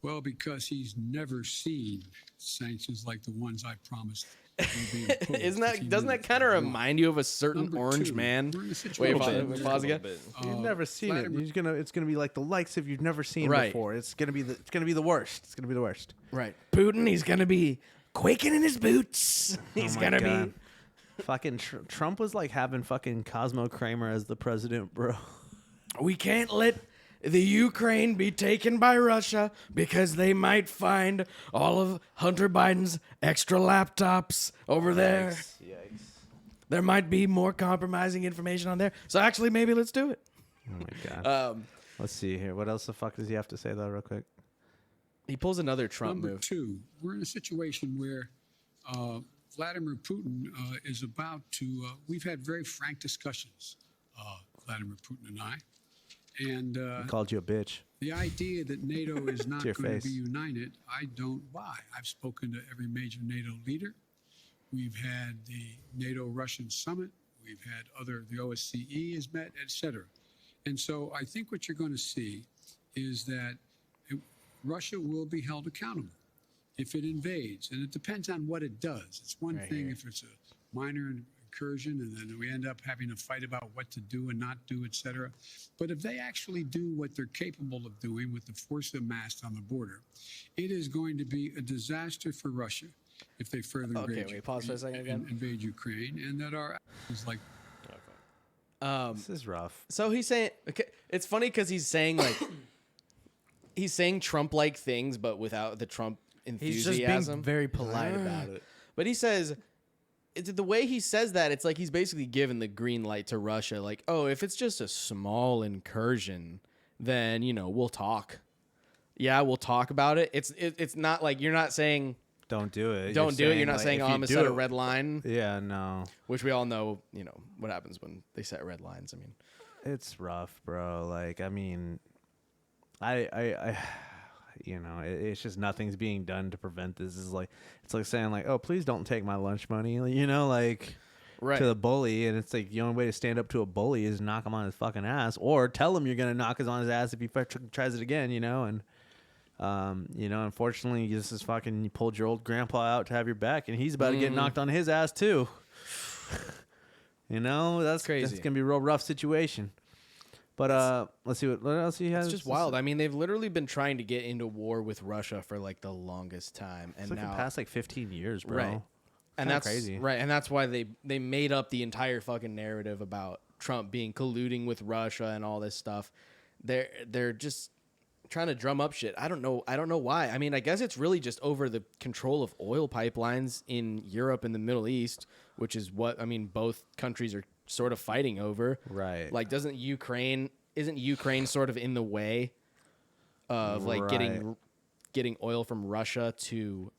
Well, because he's never seen sanctions like the ones I promised. will be imposed Isn't if that he doesn't really that kind of wants. remind you of a certain Number orange two, man? we're in a Wait, situation pause where- again. You've never seen it. Vladimir- It's gonna be like the likes of you've never seen Right. before. It's gonna be the worst. It's gonna be the worst. Right, Putin. He's gonna be quaking in his boots. He's Oh my gonna God. be. Fucking Trump was like having fucking Cosmo Kramer as the president, bro. We can't let the Ukraine be taken by Russia because they might find all of Hunter Biden's extra laptops over there. Yikes. There might be more compromising information on there. So actually, maybe let's do it. Oh my God. Let's see here. What else the fuck does he have to say though, real quick? He pulls another Trump Number move. two, we're in a situation where Vladimir Putin is about to. We've had very frank discussions, Vladimir Putin and I, and He called you a bitch. the idea that NATO is not your going face. to be united, I don't buy. I've spoken to every major NATO leader. We've had the NATO-Russian summit. We've had the OSCE has met, et cetera. And so I think what you're going to see is that Russia will be held accountable if it invades. And it depends on what it does. It's one thing if it's a minor incursion and then we end up having a fight about what to do and not do, et cetera. But if they actually do what they're capable of doing with the force amassed on the border, it is going to be a disaster for Russia if they further Pause for a second again. invade Ukraine, and that our actions like This is rough. So he's saying, okay, it's funny because he's saying like, he's saying Trump-like things, but without the Trump He's enthusiasm. just being very polite about it. But he says, the way he says that, it's like he's basically given the green light to Russia. Like, oh, if it's just a small incursion, then, we'll talk. Yeah, we'll talk about it. It's not like you're not saying Don't do it. don't do it. You're not like, saying, if oh, you I'm going to do set a it- red line, Yeah, no. which we all know, what happens when they set red lines. I mean, It's rough, bro. Like, I mean, I it's just nothing's being done to prevent this. It's like saying like, oh, please don't take my lunch money, like right. to the bully. And it's like the only way to stand up to a bully is knock him on his fucking ass, or tell him you're gonna knock his on his ass if he tries it again, and unfortunately, this is fucking you pulled your old grandpa out to have your back, and he's about to get knocked on his ass too. That's crazy. That's gonna be a real rough situation. But let's see what else he has. It's just wild. I mean, they've literally been trying to get into war with Russia for like the longest time, and It's like now the past like 15 years, bro. right, and Kinda that's crazy. right, and that's why they made up the entire fucking narrative about Trump being colluding with Russia and all this stuff. They're just trying to drum up shit. I don't know why. I mean, I guess it's really just over the control of oil pipelines in Europe and the Middle East, which is what both countries are sort of fighting over. Right. Like, isn't Ukraine sort of in the way of like Right. getting oil from Russia to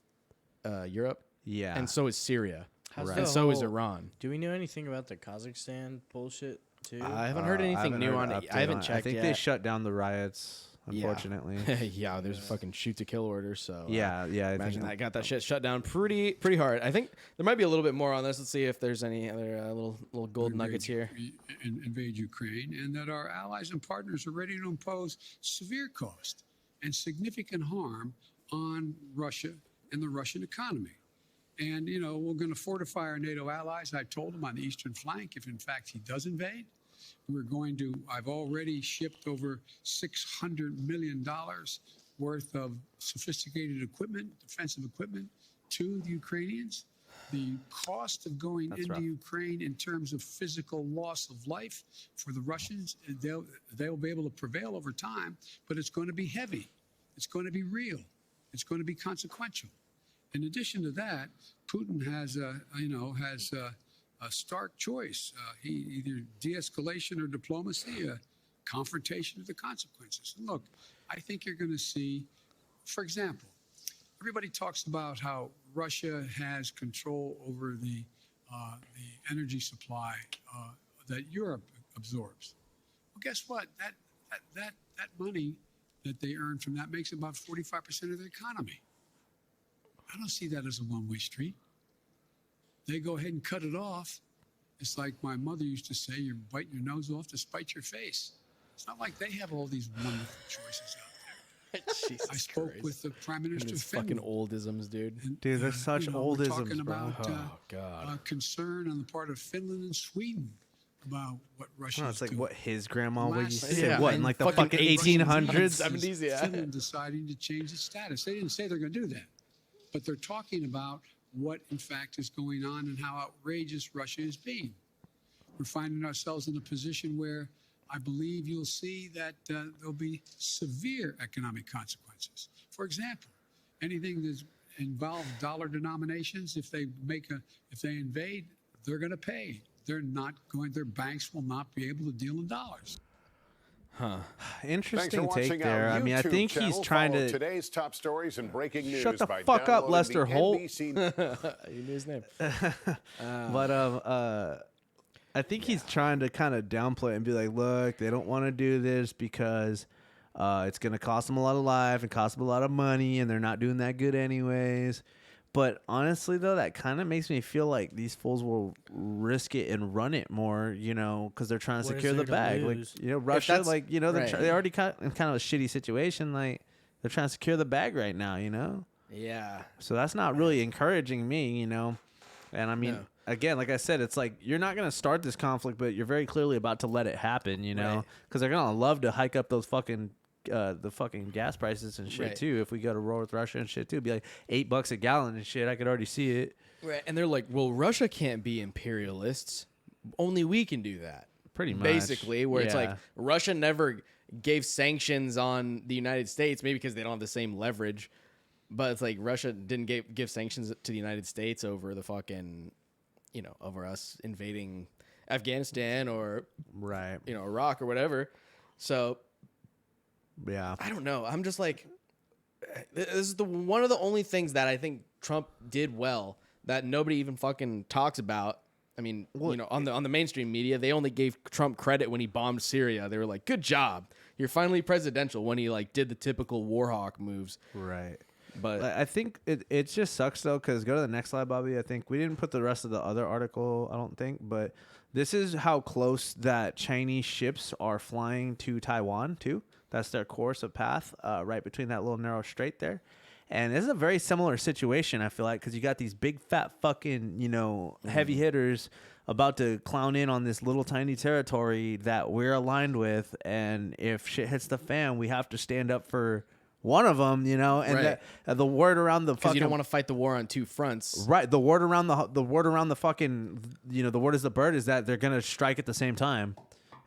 Europe? Yeah. And so is Syria. How's And the so is whole- Iran. Do we know anything about the Kazakhstan bullshit too? I haven't heard anything new on it. I haven't checked I think yet. they shut down the riots, unfortunately. Yeah, there's a fucking shoot to kill order. So Yeah. I imagine think that got that shit shut down pretty hard. I think there might be a little bit more on this. Let's see if there's any other little gold nuggets here. invade Ukraine, and that our allies and partners are ready to impose severe cost and significant harm on Russia and the Russian economy. And, we're going to fortify our NATO allies. I told him on the eastern flank, if in fact he does invade, I've already shipped over $600 million worth of sophisticated equipment, defensive equipment, to the Ukrainians. The cost of going into rough. Ukraine in terms of physical loss of life for the Russians, they'll be able to prevail over time, but it's going to be heavy. It's going to be real. It's going to be consequential. In addition to that, Putin has a stark choice. He either de-escalation or diplomacy, confrontation of the consequences. And look, I think you're going to see, for example, everybody talks about how Russia has control over the energy supply that Europe absorbs. Well, guess what? That money that they earn from that makes about 45% of the economy. I don't see that as a one-way street. They go ahead and cut it off. It's like my mother used to say, you're biting your nose off to spite your face. It's not like they have all these wonderful choices out there. Jesus I spoke Christ. with the Prime Minister of These Finland. fucking oldisms, dude. And, Dude, they're such we're oldisms, talking bro. about Oh, God. concern on the part of Finland and Sweden about what Russia Oh, is it's like doing. what his grandma would Last- say. Yeah, What, in in like the fucking fucking 1800s? 70s, yeah. Finland deciding to change its status. They didn't say they're going to do that, but they're talking about what, in fact, is going on and how outrageous Russia is being. We're finding ourselves in a position where I believe you'll see that there'll be severe economic consequences. For example, anything that involves dollar denominations, if they invade, they're going to pay. They're not going. Their banks will not be able to deal in dollars. Interesting take there. I mean, I think he's trying to today's top stories and breaking news. shut the by fuck up, downloading Lester the Holt. NBC You knew his name. But I think he's trying to kind of downplay it and be like, look, they don't want to do this because it's going to cost them a lot of life and cost them a lot of money, and they're not doing that good anyways. But honestly, though, that kind of makes me feel like these fools will risk it and run it more, you know, because they're trying to What is secure the there to bag. Like, lose? you know, Russia, like, you know, right. they're already in kind of a shitty situation. Like, they're trying to secure the bag right now, you know? Yeah. So that's not really encouraging me, you know? And I mean, No. again, like I said, it's like you're not going to start this conflict, but you're very clearly about to let it happen, you know? Right. Because they're going to love to hike up those fucking the fucking gas prices and shit Right. too. If we go to war with Russia and shit too, it'd be like $8 a gallon and shit. I could already see it. Right. And they're like, well, Russia can't be imperialists. Only we can do that. Pretty much. Basically, where it's like Yeah. Russia never gave sanctions on the United States, maybe because they don't have the same leverage. But it's like Russia didn't give sanctions to the United States over the fucking, you know, over us invading Afghanistan or, right, you know, Iraq or whatever. So, yeah, I don't know. I'm just like, this is one of the only things that I think Trump did well that nobody even fucking talks about. I mean, you know, on the mainstream media, they only gave Trump credit when he bombed Syria. They were like, "Good job, you're finally presidential." When he like did the typical war hawk moves, right. But I think it just sucks though, because go to the next slide, Bobby. I think we didn't put the rest of the other article, I don't think, but this is how close that Chinese ships are flying to Taiwan too. That's their course of path, right between that little narrow strait there. And this is a very similar situation, I feel like, because you got these big fat fucking, you know, heavy hitters about to clown in on this little tiny territory that we're aligned with. And if shit hits the fan, we have to stand up for one of them, you know. And Right. the word around the because fucking you don't want to fight the war on two fronts, right. The word around the fucking, you know, the word is the bird is that they're gonna strike at the same time.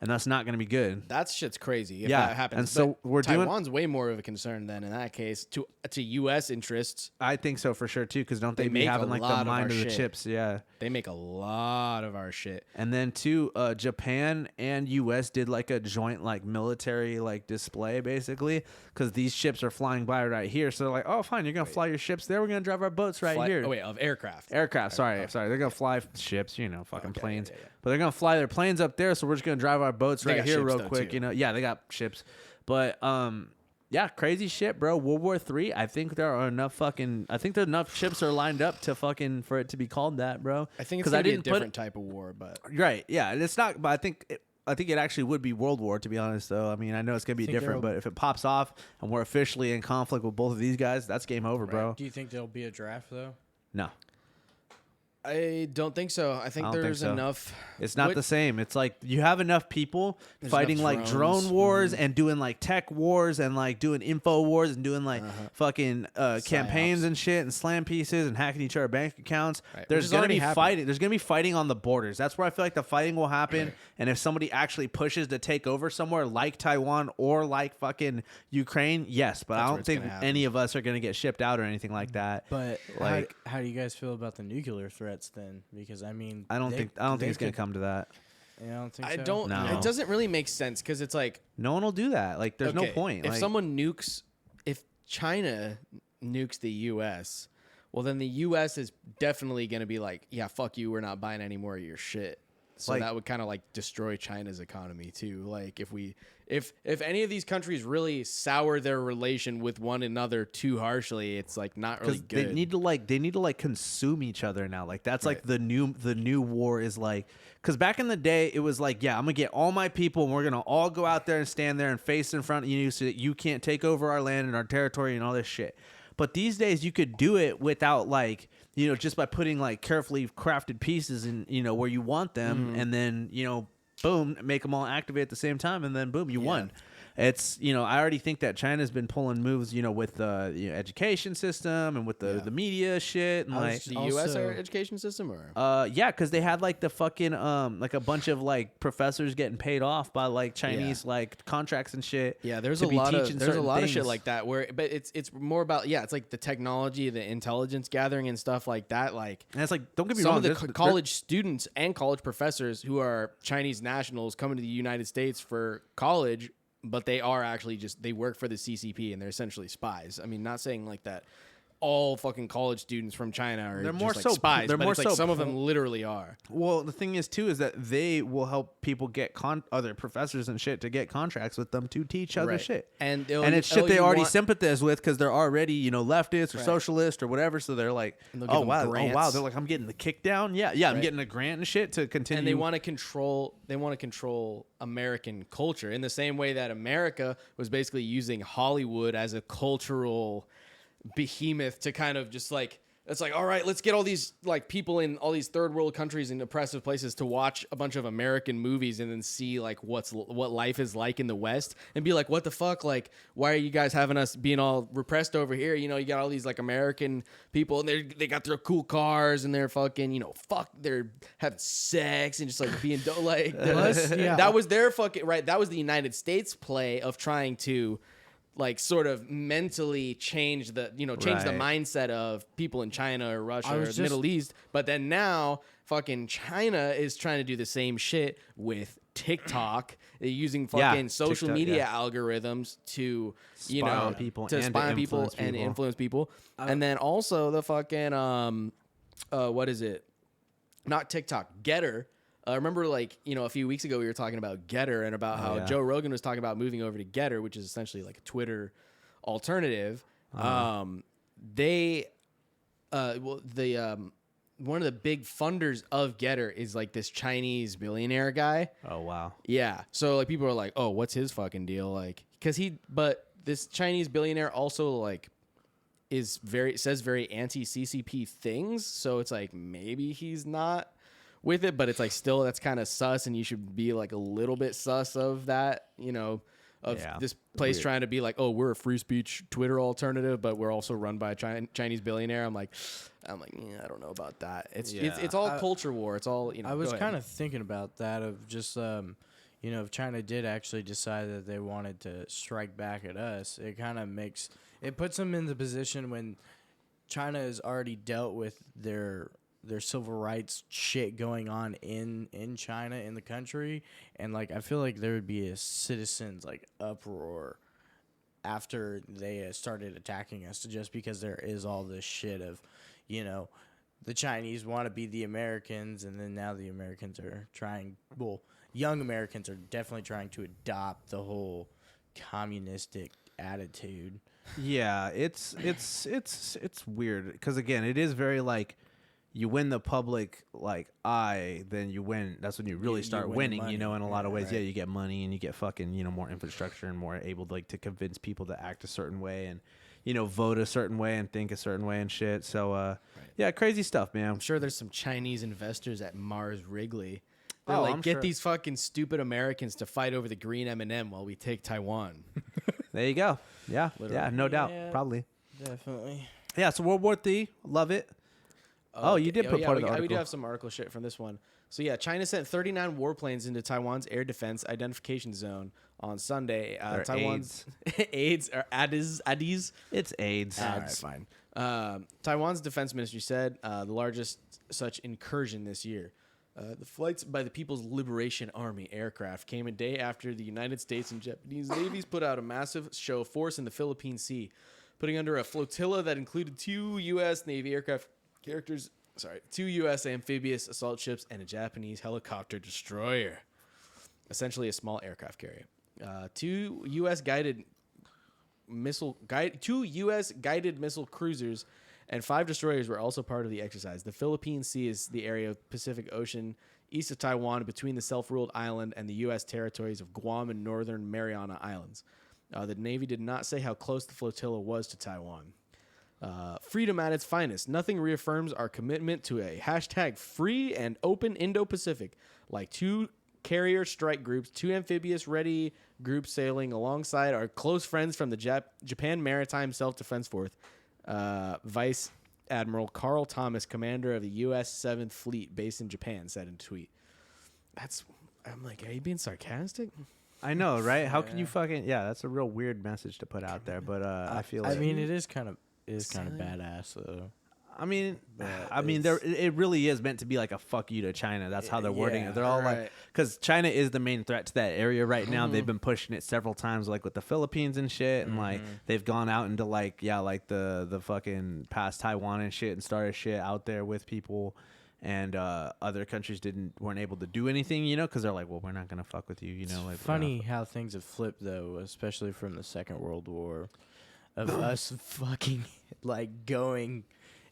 And that's not going to be good. That shit's crazy if Yeah, that happens. and so But we're doing- Taiwan's way more of a concern then in that case to U.S. interests. I think so for sure too, because don't they, They be make a having like lot the of mind our of the shit. chips? Yeah. They make a lot of our shit. And then too, Japan and U.S. did like a joint like military like display basically, because these ships are flying by right here. So they're like, oh fine, you're gonna fly your ships there. We're gonna drive our boats right here. Oh wait, of aircraft. Aircraft. Sorry. They're gonna fly ships. You know, fucking Okay, planes. yeah. But they're gonna fly their planes up there. So we're just gonna drive our boats They right got here ships, real though, quick. too. You know, yeah, they got ships. But yeah, crazy shit, bro. World War III. I think there are enough fucking. I think there enough ships are lined up to fucking for it to be called that, bro. I think it's 'Cause gonna I be a didn't put different type of war, but Right. Yeah. And it's not. But I think it actually would be World War, to be honest. Though. I mean, I know it's gonna be Think different, there'll- but if it pops off and we're officially in conflict with both of these guys, that's game over, bro. Do you think there'll be a draft though? No. I don't think so. I think I don't think there's so. enough. It's not What- the same. It's like you have enough people There's fighting enough like drones. drone wars and doing like tech wars and like doing info wars and doing like fucking campaigns Psyops. and shit and slam pieces and hacking each other's bank accounts. Right, which There's is gonna already be happening. fighting. There's gonna be fighting on the borders. That's where I feel like the fighting will happen. And if somebody actually pushes to take over somewhere like Taiwan or like fucking Ukraine, yes. But That's I where don't it's think gonna happen. any of us are gonna get shipped out or anything like that. But Like- how do you guys feel about the nuclear threats then? Because I mean, I don't they- think they it's gonna could- come to that. You don't think I so? don't. No. It doesn't really make sense because it's like No one will do that. Like there's no okay, point. If Like, someone nukes, if China nukes the U.S., well, then the U.S. is definitely going to be like, yeah, fuck you, we're not buying any more of your shit. So Like- that would kind of like destroy China's economy too. Like if any of these countries really sour their relation with one another too harshly, it's like not really good. They need to like consume each other now. Like that's like the new war is like, because back in the day it was like, yeah, I'm gonna get all my people and we're gonna all go out there and stand there and face in front of you so that you can't take over our land and our territory and all this shit. But these days you could do it without like, just by putting like carefully crafted pieces in, where you want them, and then, boom, make them all activate at the same time, and then boom, you won. It's, I already think that China's been pulling moves, with the education system and with the media shit. And like the U.S. our education system, or yeah, because they had like the fucking like a bunch of like professors getting paid off by like Chinese like contracts and shit. Yeah, there's to a be lot teaching of there's a certain lot of shit things. like that but it's more about it's like the technology, the intelligence gathering and stuff like that. Like, and it's like, don't get me some wrong, of the there's- college students and college professors who are Chinese nationals coming to the United States for college, but they are actually they work for the CCP and they're essentially spies. I mean, not saying like that all fucking college students from China are They're just more like so- spies, they're but more it's like so some of them literally are. Well, the thing is too is that they will help people get other professors and shit to get contracts with them to teach other Right. shit, And it's shit they you already want- sympathize with because they're already leftist or Right. socialist or whatever. So they're like, And they'll give oh them wow, grants. they're like, I'm getting the kick down. Yeah, I'm Right. getting a grant and shit to continue. And they want to control. They want to control American culture in the same way that America was basically using Hollywood as a cultural behemoth to kind of just like, it's like, all right, let's get all these like people in all these third world countries and oppressive places to watch a bunch of American movies and then see like what life is like in the West and be like, what the fuck? Like, why are you guys having us being all repressed over here? You got all these like American people and they got their cool cars and they're fucking, they're having sex and just like being like, that was their fucking, right. That was the United States play of trying to like sort of mentally change the mindset of people in China or Russia or the Middle East. But then now fucking China is trying to do the same shit with TikTok. They're using fucking social TikTok, media algorithms to, Spy on people to and spy to on people influence and people. influence people. And then also the fucking, what is it? Not TikTok, Getter. Remember, like, a few weeks ago we were talking about Getter and about how Joe Rogan was talking about moving over to Getter, which is essentially like a Twitter alternative. They, one of the big funders of Getter is like this Chinese billionaire guy. Oh wow. Yeah. So like people are like, oh, what's his fucking deal? Like, but this Chinese billionaire also like says very anti-CCP things. So it's like maybe he's not with it, but it's like still that's kind of sus, and you should be like a little bit sus of that, this place trying to be like, oh, we're a free speech Twitter alternative, but we're also run by a Chinese billionaire. I'm like, yeah, I don't know about that. It's all culture war. It's all I was kind of thinking about that of just if China did actually decide that they wanted to strike back at us, it kind of puts them in the position when China has already dealt with their civil rights shit going on in China, in the country, and like I feel like there would be a citizens like uproar after they started attacking us, just because there is all this shit of the Chinese want to be the Americans, and then now the Americans are young Americans are definitely trying to adopt the whole communistic attitude. Yeah, it's weird because again, it is very like, you win the public eye, then you win. That's when you really start win the winning. money. In a lot of ways, right. yeah, you get money and you get fucking more infrastructure and more able to convince people to act a certain way and vote a certain way and think a certain way and shit. So yeah, crazy stuff, man. I'm sure there's some Chinese investors at Mars Wrigley. They're Oh, like, I'm get sure. these fucking stupid Americans to fight over the green M&M while we take Taiwan. There you go. Yeah, Literally. no doubt, Yeah. probably. Definitely. Yeah, so World War III, love it. Oh, you did put part of the we article. do have some article shit from this one. So yeah, China sent 39 warplanes into Taiwan's air defense identification zone on Sunday. Or Taiwan's AIDS or ADIS. It's AIDS. All right, fine. Taiwan's defense ministry said the largest such incursion this year. The flights by the People's Liberation Army aircraft came a day after the United States and Japanese navies put out a massive show of force in the Philippine Sea. putting under a flotilla that included 2 U.S. Navy aircraft carriers, 2 U.S. amphibious assault ships, and a Japanese helicopter destroyer. Essentially a small aircraft carrier. 2 U.S. guided missile cruisers and 5 destroyers were also part of the exercise. The Philippine Sea is the area of the Pacific Ocean east of Taiwan between the self-ruled island and the U.S. territories of Guam and Northern Mariana Islands. The Navy did not say how close the flotilla was to Taiwan. Freedom at its finest. Nothing reaffirms our commitment to a hashtag free and open Indo-Pacific, like 2 carrier strike groups, 2 amphibious ready groups sailing alongside our close friends from the Japan Maritime Self-Defense Force. Vice Admiral Carl Thomas, commander of the U.S. 7th Fleet based in Japan, said in a tweet. I'm like, are you being sarcastic? I know, right? How can you fucking... Yeah, that's a real weird message to put out there, but I feel like... I mean, it is kind of badass, though. I mean, it really is meant to be like a fuck you to China. That's how they're wording it. They're all like, because China is the main threat to that area right now. They've been pushing it several times, like with the Philippines and shit, and like they've gone out into like the fucking past Taiwan and shit and started shit out there with people, and other countries weren't able to do anything, you know, because they're like, well, we're not gonna fuck with you, you know. Like, funny how things have flipped though, especially from the Second World War, of us fucking like going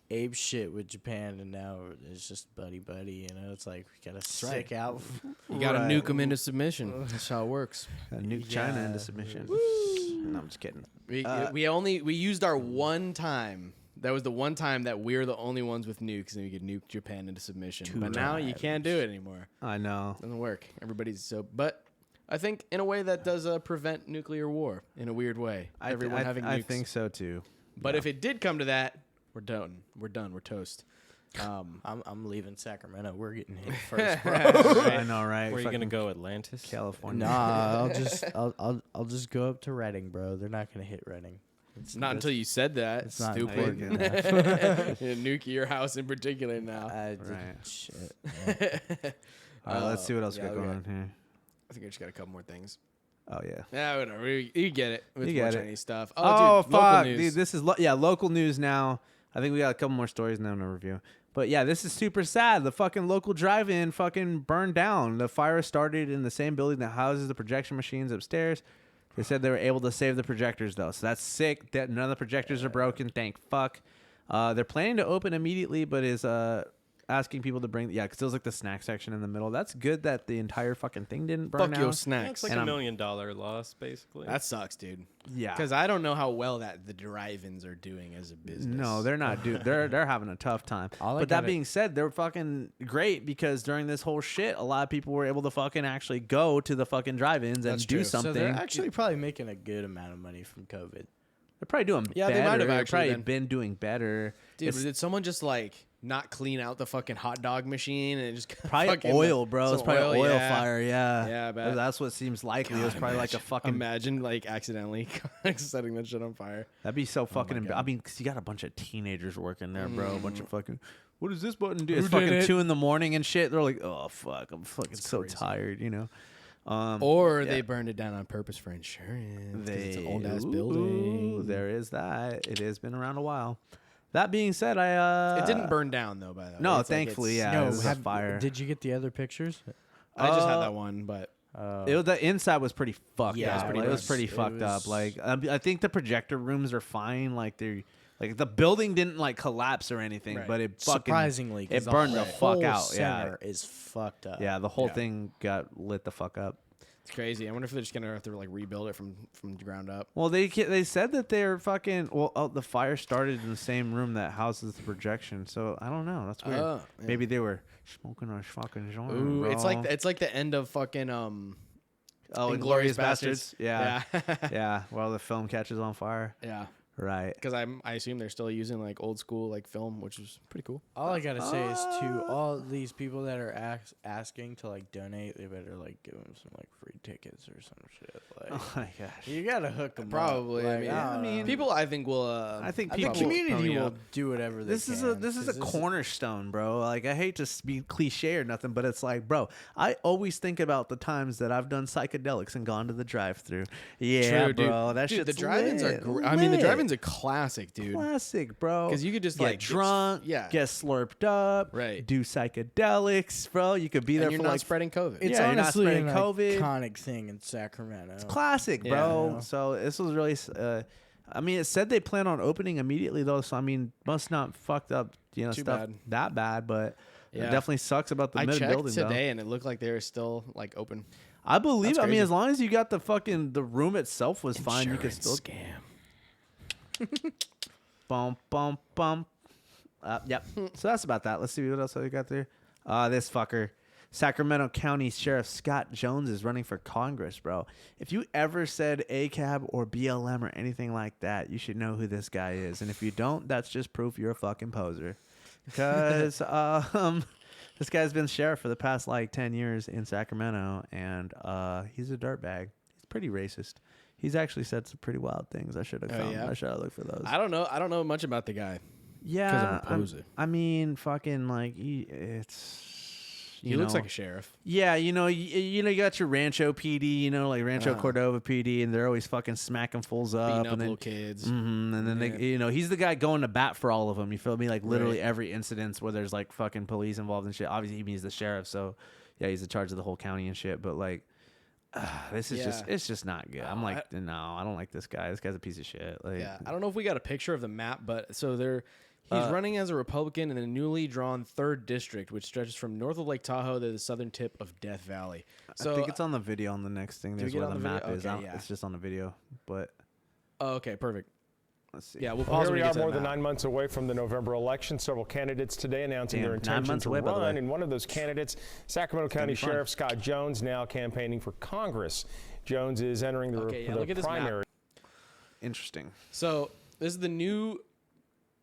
ape shit with Japan, and now it's just buddy, you know. It's like we gotta stick out. You gotta nuke them into submission. That's how it works. Nuke China into submission. No, I'm just kidding. We used our one time. That was the one time that we're the only ones with nukes, and we could nuke Japan into submission. But now you can't do it anymore. I know. Doesn't work. Everybody's so. But I think in a way that does prevent nuclear war in a weird way. Everyone having nukes. I think so too. But if it did come to that, we're done. We're toast. I'm leaving Sacramento. We're getting hit first, bro. I know, right? Where are you gonna go? Atlantis, California? Nah, I'll just go up to Redding, bro. They're not gonna hit Redding. Not until you said that. It's not stupid. important. Nuke your house in particular now. Right. Shit. All right, let's see what else we got going on here. I think I just got a couple more things. Oh yeah. Yeah, whatever. You get it. With You more get it. Chinese stuff. Oh, dude, fuck, local news. dude. This is local news now. I think we got a couple more stories now to review. But yeah, this is super sad. The fucking local drive-in fucking burned down. The fire started in the same building that houses the projection machines upstairs. They said they were able to save the projectors though, so that's sick. That none of the projectors are broken. Thank fuck. They're planning to open immediately, but is asking people to bring because there was like the snack section in the middle. That's good that the entire fucking thing didn't burn Fuck down. your snacks. It's like $1 million loss, basically. That sucks, dude. Yeah, because I don't know how well that the drive-ins are doing as a business. No, they're not. Dude, they're having a tough time. But that being said, they're fucking great because during this whole shit, a lot of people were able to fucking actually go to the fucking drive-ins and do something. So they're actually probably making a good amount of money from COVID. They're probably doing better. Yeah, they might have actually been doing better. Dude, did someone just like not clean out the fucking hot dog machine and just probably oil, bro? It's probably oil fire. Yeah, yeah. I bet. That's what seems likely. It was probably like a fucking. Imagine like accidentally setting that shit on fire. That'd be so fucking. I mean, cause you got a bunch of teenagers working there, bro. A bunch of fucking. What does this button do? It's fucking 2 in the morning and shit. They're like, oh fuck, I'm fucking so tired, you know. Or they burned it down on purpose for insurance. It's an old ass building. There is that. It has been around a while. That being said, it didn't burn down though. By the way, no, thankfully, yeah. It was a fire. Did you get the other pictures? I just had that one, but the inside was pretty fucked Yeah, up. It was pretty fucked up. Like I think the projector rooms are fine. Like they're. Like the building didn't like collapse or anything, but it fucking surprisingly it burned the fuck out. Yeah, is fucked up. Yeah, the whole thing got lit the fuck up. It's crazy. I wonder if they're just gonna have to like rebuild it from the ground up. Well, they said that they're fucking. Well, the fire started in the same room that houses the projection, so I don't know. That's weird. Yeah. Maybe they were smoking a fucking joint. Ooh, bro. it's like the end of fucking Inglourious Bastards. Yeah, yeah. Yeah. While the film catches on fire. Yeah. Right. Because I assume they're still using like old school like film, which is pretty cool. All I gotta say is to all these people that are asking to like donate, they better like give them some like free tickets or some shit. Like, oh my gosh, you gotta hook them probably. up. Like, I mean, people. I think will. I think the community will do whatever they can. This is a cornerstone, bro. Like I hate to be cliche or nothing, but it's like, bro, I always think about the times that I've done psychedelics and gone to the drive-through. Yeah, true, bro. Dude. That shit's the drive-ins lit. are. I mean, the drive-ins Pidgin's a classic, dude. Classic, bro. Because you could just get like drunk, get slurped up, right? Do psychedelics, bro. You could be there you're for not like spreading COVID. It's you're not honestly spreading an COVID. iconic thing in Sacramento. It's classic, bro. So this was really. I mean, it said they plan on opening immediately though. So I mean, must not fucked up, Too stuff bad. that bad, but it Yeah. definitely sucks about the I mid checked building today, though. and it looked like they were still like open. I believe. That's I mean, crazy. as long as you got the room itself was fine, you could still scam. Bump, bump, bump. Yep. So that's about that. Let's see what else we got there. This fucker. Sacramento County Sheriff Scott Jones is running for Congress, bro. If you ever said ACAB or BLM or anything like that, you should know who this guy is. And if you don't, that's just proof you're a fucking poser. Because this guy's been sheriff for the past like 10 years in Sacramento, and he's a dirtbag. He's pretty racist. He's actually said some pretty wild things. I should have come. Yeah? I should have looked for those. I don't know much about the guy. Yeah, I'm a poser. I mean, fucking like it's. He looks like a sheriff. Yeah, you got your Rancho PD, like Rancho Cordova PD, and they're always fucking smacking fools up, Beating up and then little kids. and then they, he's the guy going to bat for all of them. You feel me? Like literally every incident where there's like fucking police involved and shit. Obviously, he's the sheriff, so yeah, he's in charge of the whole county and shit. But like, this is it's just not good. I'm like, no, I don't like this guy. This guy's a piece of shit. Like, Yeah, I don't know if we got a picture of the map, but so he's running as a Republican in the newly drawn 3rd district, which stretches from north of Lake Tahoe to the southern tip of Death Valley. So I think it's on the video on the next thing. There's get where on the the map video? is. Okay, yeah. It's just on the video, but okay, perfect. Let's see. Yeah, we'll Well, pause here when we we are get to more the than map. 9 months away from the November election. Several candidates today announcing their 9 intention months to away, by the run. way. And one of those candidates, Sacramento County Sheriff Scott Jones, now campaigning for Congress. Jones is entering the, look at this map. primary. Interesting. So this is the new.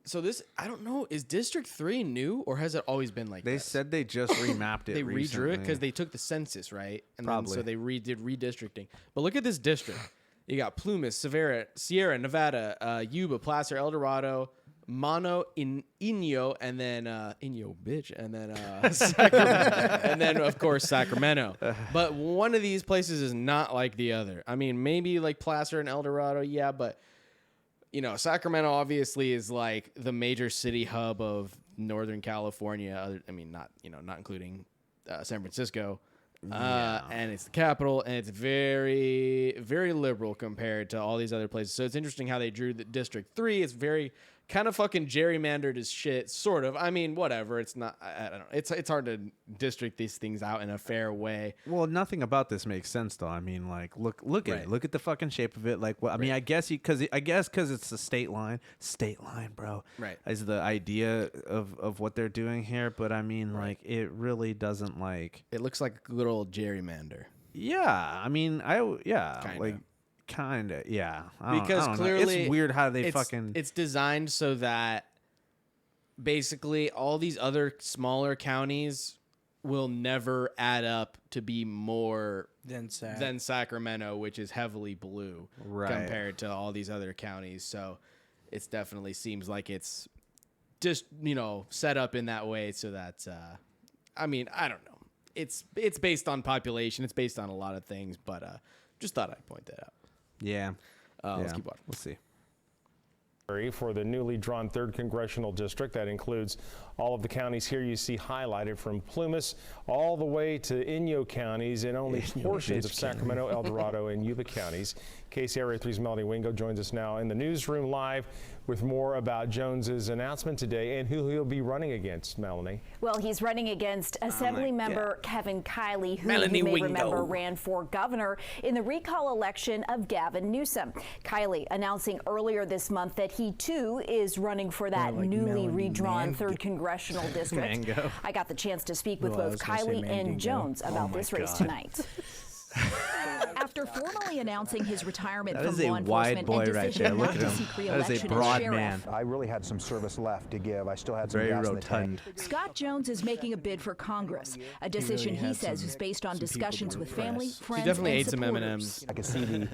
So this, I don't know, is District 3 new or has it always been like They this? said they just remapped it. They redrew it recently. because they took the census, right? And Probably. then so they did redistricting. But look at this district. You got Plumas, Sierra, Nevada, Yuba, Placer, El Dorado, Mono, Inyo, and then Inyo, bitch, and then Sacramento, and then of course Sacramento. But one of these places is not like the other. I mean, maybe like Placer and El Dorado, yeah, but Sacramento obviously is like the major city hub of Northern California. I mean, not including San Francisco. And it's the capital, and it's very, very liberal compared to all these other places. So it's interesting how they drew the District 3. It's very kind of fucking gerrymandered as shit, sort of. I mean, whatever. It's not. I don't know. It's hard to district these things out in a fair way. Well, nothing about this makes sense, though. I mean, like, look at it. Look at the fucking shape of it. Like, I mean, I guess because it's the state line, bro. Right. Is the idea of what they're doing here, but I mean, like, it really doesn't like. It looks like a good old gerrymander. Yeah, I mean, Kinda. Kinda, yeah. Because I don't know. clearly it's weird how they it's designed so that basically all these other smaller counties will never add up to be more than Sacramento, which is heavily blue compared to all these other counties. So it definitely seems like it's just set up in that way so that I mean, I don't know. It's based on population. It's based on a lot of things, but just thought I'd point that out. Yeah. Let's keep watching. We'll see. For the newly drawn 3rd congressional district. That includes all of the counties here you see highlighted from Plumas all the way to Inyo counties and only portions of Sacramento, El Dorado, and Yuba counties. KC Area 3's Melanie Wingo joins us now in the newsroom live with more about Jones's announcement today and who he'll be running against. Melanie. Well, he's running against Assemblymember Kevin Kiley, who Melanie you may Wingo. remember ran for governor in the recall election of Gavin Newsom. Kiley announcing earlier this month that he too is running for that newly redrawn 3rd congressional district. Mango. I got the chance to speak with both Kiley and Jones about this race tonight. After formally announcing his retirement That from is a law wide enforcement boy and right decision there. Look not at to him. seek That is a re-election as broad sheriff, man. I really had some service left to give. I still had some Very gas in the rotund. tank. Scott Jones is making a bid for Congress, a decision he says is based on discussions with family, friends, definitely and ate some supporters. M&Ms. I could see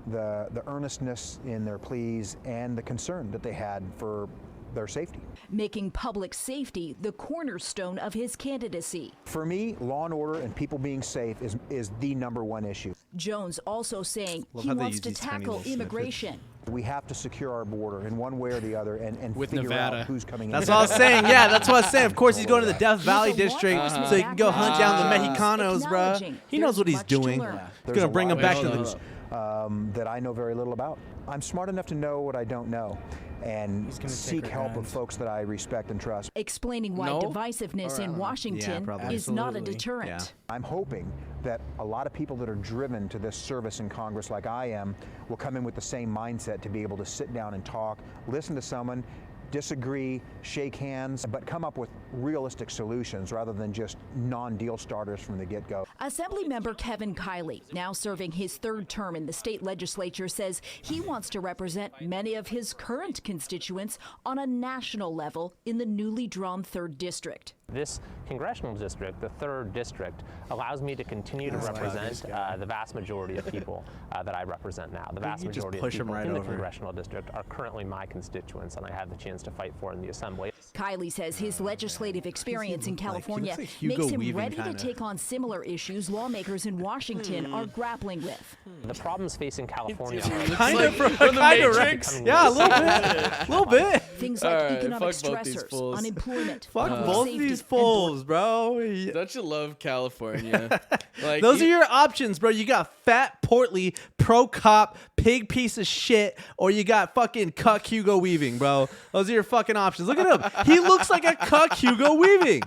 the earnestness in their pleas and the concern that they had for their safety. Making public safety the cornerstone of his candidacy. For me, law and order and people being safe is the #1 issue. Jones also saying Love he how they wants use to these tiny tackle little immigration. We have to secure our border in one way or the other and With figure Nevada. out who's coming in. That's what I was saying. Yeah, that's what I was saying. Of course, he's going to the Death Valley district so he can go hunt down the Mexicanos, bro. He knows what he's doing. He's going to bring them back to the... that I know very little about. I'm smart enough to know what I don't know and seek help of folks that I respect and trust. Explaining why divisiveness in Washington is not a deterrent. Yeah. I'm hoping that a lot of people that are driven to this service in Congress like I am will come in with the same mindset to be able to sit down and talk, listen to someone, disagree, shake hands, but come up with realistic solutions rather than just non-deal starters from the get-go. Assemblymember Kevin Kiley, now serving his third term in the state legislature, says he wants to represent many of his current constituents on a national level in the newly drawn 3rd District. This congressional district, the 3rd district, allows me to continue to represent the vast majority of people that I represent now. The vast majority of people in the congressional district are currently my constituents, and I have the chance to fight for in the assembly. Kiley says his legislative experience in California makes him ready to take on similar issues lawmakers in Washington are grappling with. The problems facing California kind of from the Matrix. Yeah, a little bit. Things like economic stressors, unemployment, fuck both these fools, bro. Don't you love California? Like, those are your options, bro. You got fat, portly, pro-cop, pig piece of shit, or you got fucking cuck Hugo Weaving, bro. Those are your fucking options. Look at him. He looks like a cuck Hugo Weaving.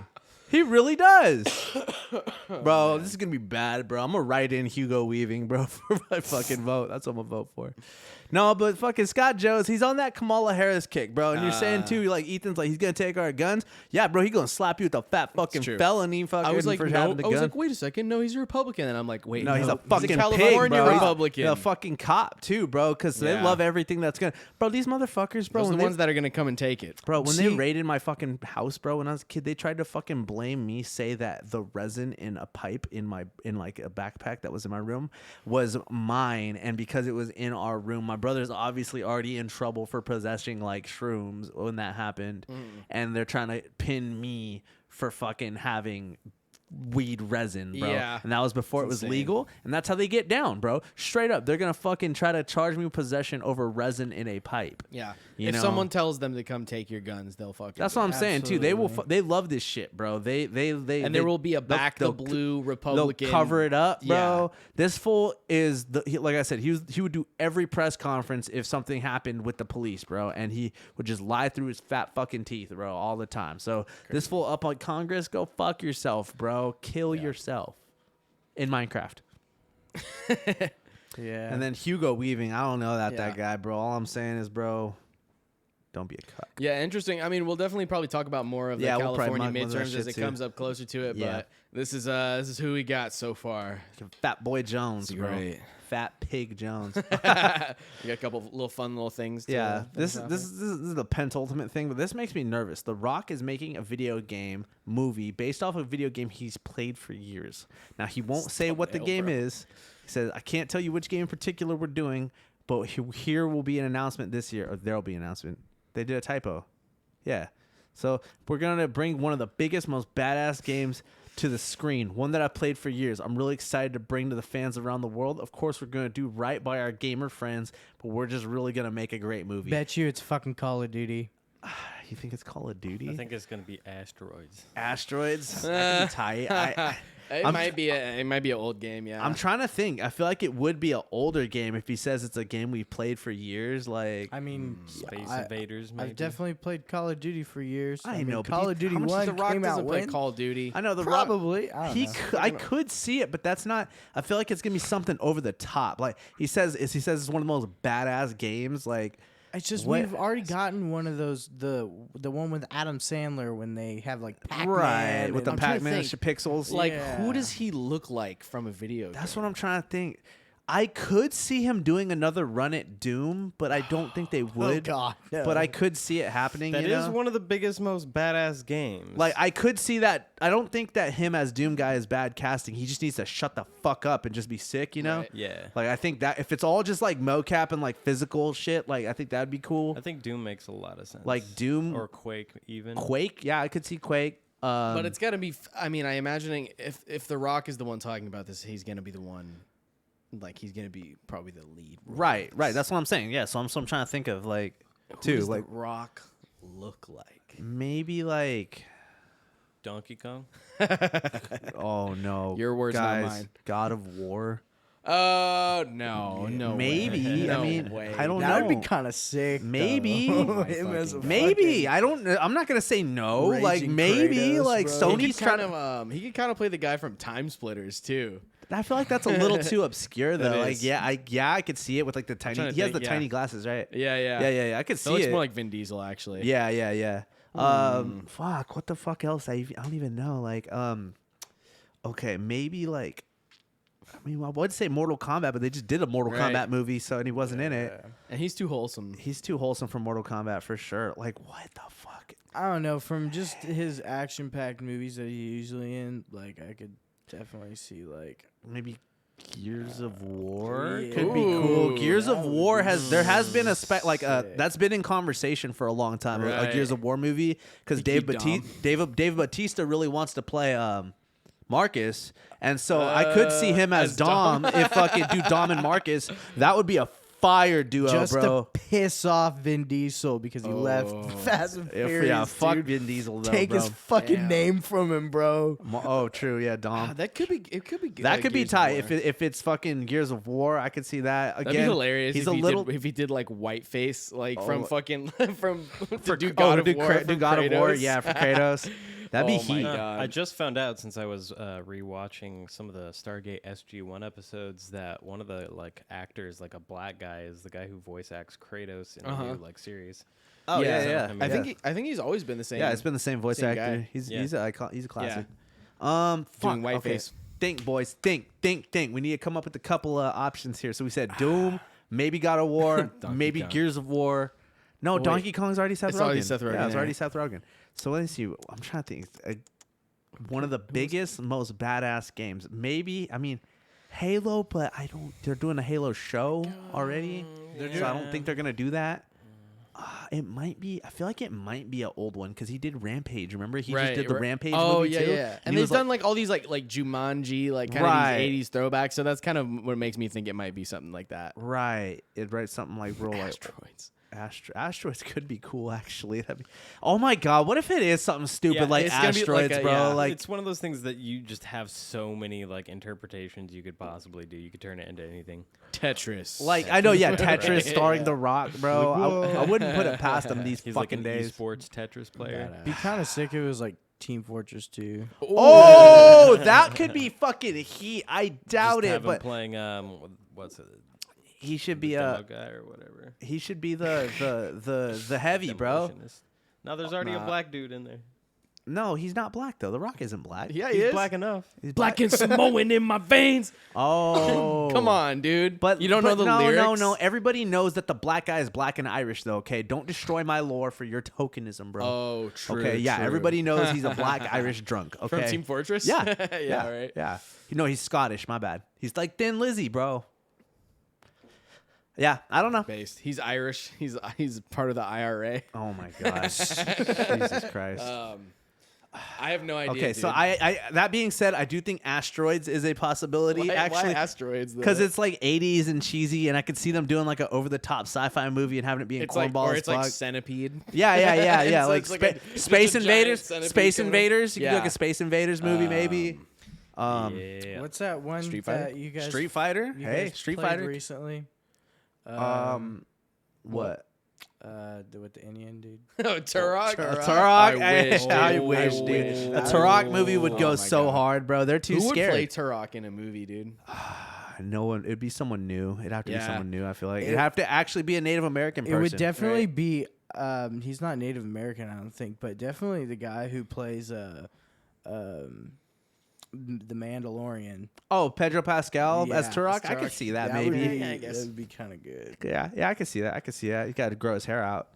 He really does. Bro, this is going to be bad, bro. I'm going to write in Hugo Weaving, bro, for my fucking vote. That's what I'm going to vote for. No, but fucking Scott Jones, he's on that Kamala Harris kick, bro. And you're saying, too, like, Ethan's like, he's going to take our guns. Yeah, bro, he's going to slap you with a fat fucking felony fucking I was like, for no. having the gun. I was like, wait a second. No, he's a Republican. And I'm like, wait, no, he's a fucking California pig, bro. Republican. He's a fucking cop, too, bro, because they love everything that's going to... Bro, these motherfuckers, bro. Those are the ones that are going to come and take it. Bro, when they raided my fucking house, bro, when I was a kid, they tried to fucking blame me, say that the resin in a pipe in like a backpack that was in my room was mine, and because it was in our room, my brother's obviously already in trouble for possessing like shrooms when that happened, and they're trying to pin me for fucking having weed resin, bro. Yeah. And that was before it was legal, and that's how they get down, bro. Straight up, they're gonna fucking try to charge me with possession over resin in a pipe. Yeah. If someone tells them to come take your guns, they'll fucking. That's what I'm saying too. They will. They love this shit, bro. And there will be a back the blue Republican. They'll cover it up, bro. Yeah. This fool is like I said. He would do every press conference if something happened with the police, bro, and he would just lie through his fat fucking teeth, bro, all the time. So this fool up on Congress, go fuck yourself, bro. Kill yourself in Minecraft. Yeah. And then Hugo Weaving, I don't know that guy, bro. All I'm saying is, bro, don't be a cuck. Yeah, interesting. I mean, we'll definitely probably talk about more of the California midterms as it comes up closer to it. Yeah. But this is who we got so far. Fat Boy Jones, bro. Great. Fat Pig Jones. We got a couple of little fun little things. This is the penultimate thing, but this makes me nervous. The Rock is making a video game movie based off a video game he's played for years. Now he won't say what the game is. He says, I can't tell you which game in particular we're doing, but here will be an announcement this year, or there'll be an announcement. They did a typo. Yeah. So we're gonna bring one of the biggest, most badass games to the screen, one that I've played for years. I'm really excited to bring to the fans around the world. Of course, we're going to do right by our gamer friends, but we're just really going to make a great movie. Bet you it's fucking Call of Duty. You think it's Call of Duty? I think it's going to be Asteroids. Asteroids? That could be tight. It might be an old game, yeah. I'm trying to think. I feel like it would be an older game if he says it's a game we've played for years. Like, I mean, Space Invaders, maybe. I've definitely played Call of Duty for years. I know, but Call of Duty 1 The Rock came out doesn't play when? Call of Duty. I know the Probably. Rock, I could see it, but that's not. I feel like it's gonna be something over the top. Like he says it's one of the most badass games. Like it's just we've already gotten one of those the one with Adam Sandler when they have like Pac-Man right with the and- Pac-Man pixels. Like, who does he look like from a video game? That's what I'm trying to think. I could see him doing another run at Doom, but I don't think they would. God, no. But I could see it happening. That is one of the biggest, most badass games. Like, I could see that. I don't think that him as Doom guy is bad casting. He just needs to shut the fuck up and just be sick, you know? Right. Yeah. Like, I think that if it's all just like mocap and like physical shit, like, I think that'd be cool. I think Doom makes a lot of sense. Like Doom or Quake, even. Quake, yeah, I could see Quake. But it's got to be. I mean, I'm imagining if The Rock is the one talking about this, he's gonna be the one. like he's gonna be probably the lead. Right. That's what I'm saying. Yeah. So I'm trying to think of like, Who does The Rock look like? Maybe like Donkey Kong. Oh no, Your words, guys, not mine. God of War. No, maybe. way. I mean, way. I don't know. That would be kind of sick. Maybe. Him as a Maybe. I don't. I'm not gonna say no. Like Raging maybe. Kratos, Like bro. Sony's trying to. He could kind of play the guy from Time Splitters too. I feel like that's a little too obscure though. That Like is. I could see it with like the tiny. trying He to has the think, tiny glasses, right? Yeah. I could see That looks it. more like Vin Diesel actually. Yeah. Fuck. What the fuck else? I don't even know. Like okay, maybe like. I mean, I would say Mortal Kombat, but they just did a Mortal Kombat movie, and he wasn't in it. And he's too wholesome. He's too wholesome for Mortal Kombat for sure. Like, what the fuck? I don't know. From just his action-packed movies that he's usually in, like I could definitely see like maybe Gears of War yeah. could be cool. Ooh, Gears of War there has been a sick. that's been in conversation for a long time. A Right. Gears of War movie because Dave Bautista really wants to play Marcus, and so I could see him as Dom if fucking do Dom and Marcus. That would be a fire duo, just bro. to piss off Vin Diesel because he left Fast and Furious. Yeah, fuck dude. Vin Diesel though, Take bro. his fucking name from him, bro. Oh, true. Yeah, Dom. That could be. It could be. That could be Gears of tight War. if it's fucking Gears of War. I could see that. Again, That'd be hilarious. He's if a he little. did, if he did like whiteface, like from fucking from for do God of War. do God of War, yeah, for Kratos. That'd be Oh my heat. God. I just found out since I was rewatching some of the Stargate SG-1 episodes that one of the like actors, like a black guy, is the guy who voice acts Kratos in the new like series. Oh yeah. I think he's always been the same. Yeah, it's been the same voice same actor. guy. He's a classic. Doing Fuck, whiteface. Think, boys. Think. We need to come up with a couple of options here. So we said Doom, maybe God of War, maybe Kong. Gears of War. No, Wait. Donkey Kong's already Seth Rogen. It's already Seth Rogen, Yeah, it's yeah. already Seth Rogen. So let's see. I'm trying to think. One of the biggest, most badass games. Maybe. I mean, Halo, but I don't. They're doing a Halo show already, so I don't think they're gonna do that. It might be. I feel like it might be an old one because he did Rampage. Remember, he just did the Rampage movie too. Yeah. And he they've was done like all these like Jumanji, like kind of these 80s throwbacks. So that's kind of what makes me think it might be something like that. right. It writes something like real Asteroids. Asteroids could be cool actually. Oh my god, what if it is something stupid like it's gonna be asteroids, like a- bro? yeah. Like It's one of those things that you just have so many like interpretations you could possibly do. You could turn it into anything. Tetris. Like I know, yeah, Tetris starring The Rock, bro. I wouldn't put it past him these He's fucking like an days. esports Tetris player. Be kind of sick if it was like Team Fortress 2. Oh, that could be fucking heat. I doubt Just it, have him but playing what's it? he should be Demo guy or whatever. he should be the heavy, bro. Demolitionist. No, there's already a black dude in there. No, he's not black though. The Rock isn't black. Yeah, He's black enough. He's black and Samoan in my veins. Oh, Come on, dude. But you don't know the lyrics. No. Everybody knows that the black guy is black and Irish, though. Okay, don't destroy my lore for your tokenism, bro. Oh, true. Okay, yeah, true. everybody knows he's a black Irish drunk. Okay, From Team Fortress. Yeah, yeah, right. Yeah, you know he's Scottish. My bad. He's like Thin Lizzy, bro. Yeah, I don't know. Based. He's Irish. He's part of the IRA. Oh my gosh, Jesus Christ. I have no idea. Okay, dude. so I that being said, I do think asteroids is a possibility. Why actually, asteroids? because it's like 80s and cheesy, and I could see them doing like an over-the-top sci-fi movie and having it be in cornball or as it's like fuck. Centipede. Yeah. So like it's like a- just Space a giant Invaders. centipede Space coming up. Invaders. You could do like Yeah. a Space Invaders movie, maybe. Yeah. What's that one Street Fighter? that you guys Street Fighter. you Hey, guys Street played Fighter. recently? What? With the Indian dude. Oh, Turok. Turok. I wish, I dude. wish. A Turok movie would go Oh my so God. hard, bro. They're too Who would scared. play Turok in a movie, dude? No one. It'd be someone new. It'd have to be Yeah. someone new. I feel like it'd have to actually be a Native American person. It would definitely be. He's not Native American, I don't think, but definitely the guy who plays the Mandalorian. Oh, Pedro Pascal as Yeah, Turok. I could see that, would maybe. be- I guess. that would be kind of good. Yeah, I could see that. You got to grow his hair out.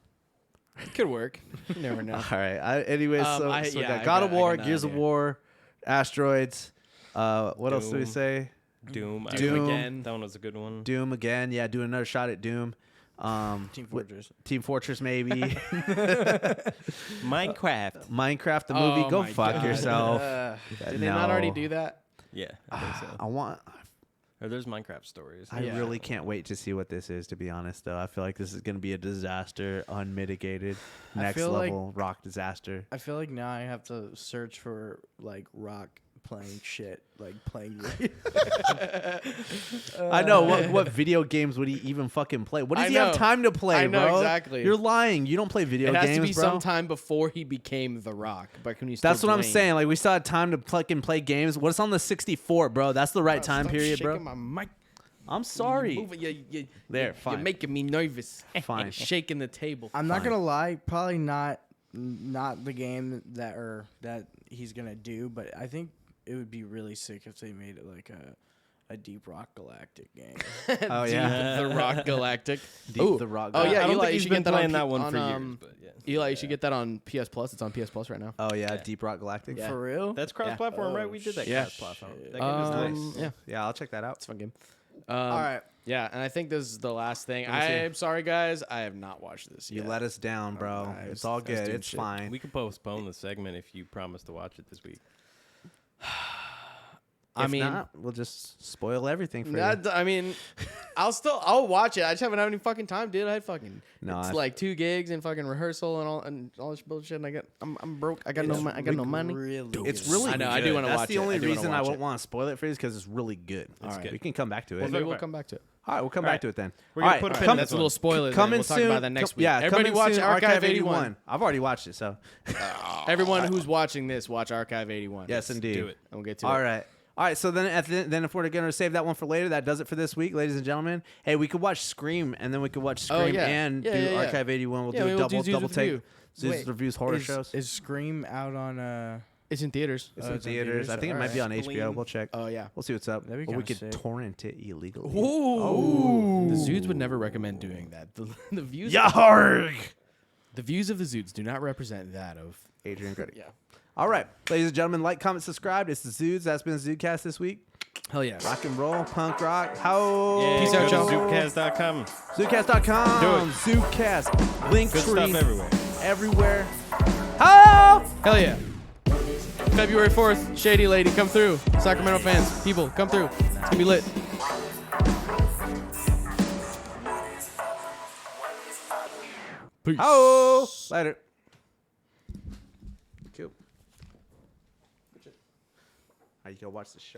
It could work. You never know. All right. Anyways, so we yeah, got I God of got- I War, got an Gears of idea. War, asteroids. What else do we Doom. say? Doom Doom. again. That one was a good one. Doom again. Yeah, do another shot at Doom. Team Fortress, maybe. Minecraft. the movie. Oh Go my fuck God. yourself. Did they not already do that? Yeah, I think so. I want. Or there's Minecraft stories. I really can't wait to see what this is, to be honest, though. I feel like this is going to be a disaster, unmitigated, next level rock disaster. I feel like now I have to search for like rock playing shit, like playing. I know. What video games would he even fucking play? What does he have time to play, I know, bro? exactly. You're lying. You don't play video games, bro. It has to be sometime before he became The Rock. Back when he That's what I'm saying. Like, we still had time to fucking play games. What's on the 64, bro? That's the right time period, bro. My mic. I'm sorry. Fine. You're making me nervous. Fine. And shaking the table. I'm not gonna lie. Probably not the game that he's gonna do, but I think it would be really sick if they made it like a Deep Rock Galactic game. Oh yeah, The Rock Galactic. The Rock. Oh yeah, I don't Eli, think you he's should been get that playing on that one for years. But yeah. Eli, you should get that on PS Plus. It's on PS Plus right now. Oh yeah, Deep Rock Galactic. Yeah. For real? That's cross-platform, right? We did that cross-platform. That game is nice. Yeah, I'll check that out. It's a fun game. All right. Yeah, and I think this is the last thing. I'm sorry, guys. I have not watched this You yet. let us down, bro. It's all good. It's fine. We can postpone the segment if you promise to watch it this week. If not, we'll just spoil everything for you. I mean, I'll watch it. I just haven't had any fucking time, dude. It's like 2 gigs and fucking rehearsal and all this bullshit. And I'm broke. I got no money. It's really. I know. Good. I do want to watch it. That's the only reason I won't want. want to spoil it for you is because it's really good. All right. We can come back to it. Well, maybe we'll come back to it. All right, we'll come back to it then. We're gonna put a pin in That's a little spoiler. Coming We'll talk soon. about that next week. Yeah, Everybody watch soon, Archive 81. I've already watched it, so. Everyone who's watching this, watch Archive 81. Yes, indeed. Do it. And we'll get to it. All right. All right, so then then if we're going to save that one for later, that does it for this week, ladies and gentlemen. Hey, we could watch Scream, and then we could watch Scream and do Archive 81. We'll do a double take. Zeus reviews horror shows. Is Scream out on It's in theaters. It's in theaters. I think it might be on HBO. We'll check. Oh, yeah. We'll see what's up. That'd be Or we kinda could sick. torrent it illegally. Ooh. The Zudes would never recommend doing that. The views. Yarg! The views of the Zudes do not represent that of Adrian Grady. Yeah. All right, ladies and gentlemen, like, comment, subscribe. It's the Zudes. That's been the Zudecast this week. Hell yeah. Rock and roll, punk rock. How? Peace out, y'all. Zudecast.com. Zudecast.com. Do it. Zudecast. Link Good tree. stuff everywhere. Everywhere. How? Hell yeah. February 4th, Shady Lady, come through. Sacramento fans, people, come through. It's going to be lit. Peace. How? Later. Cool. How you go watch the show?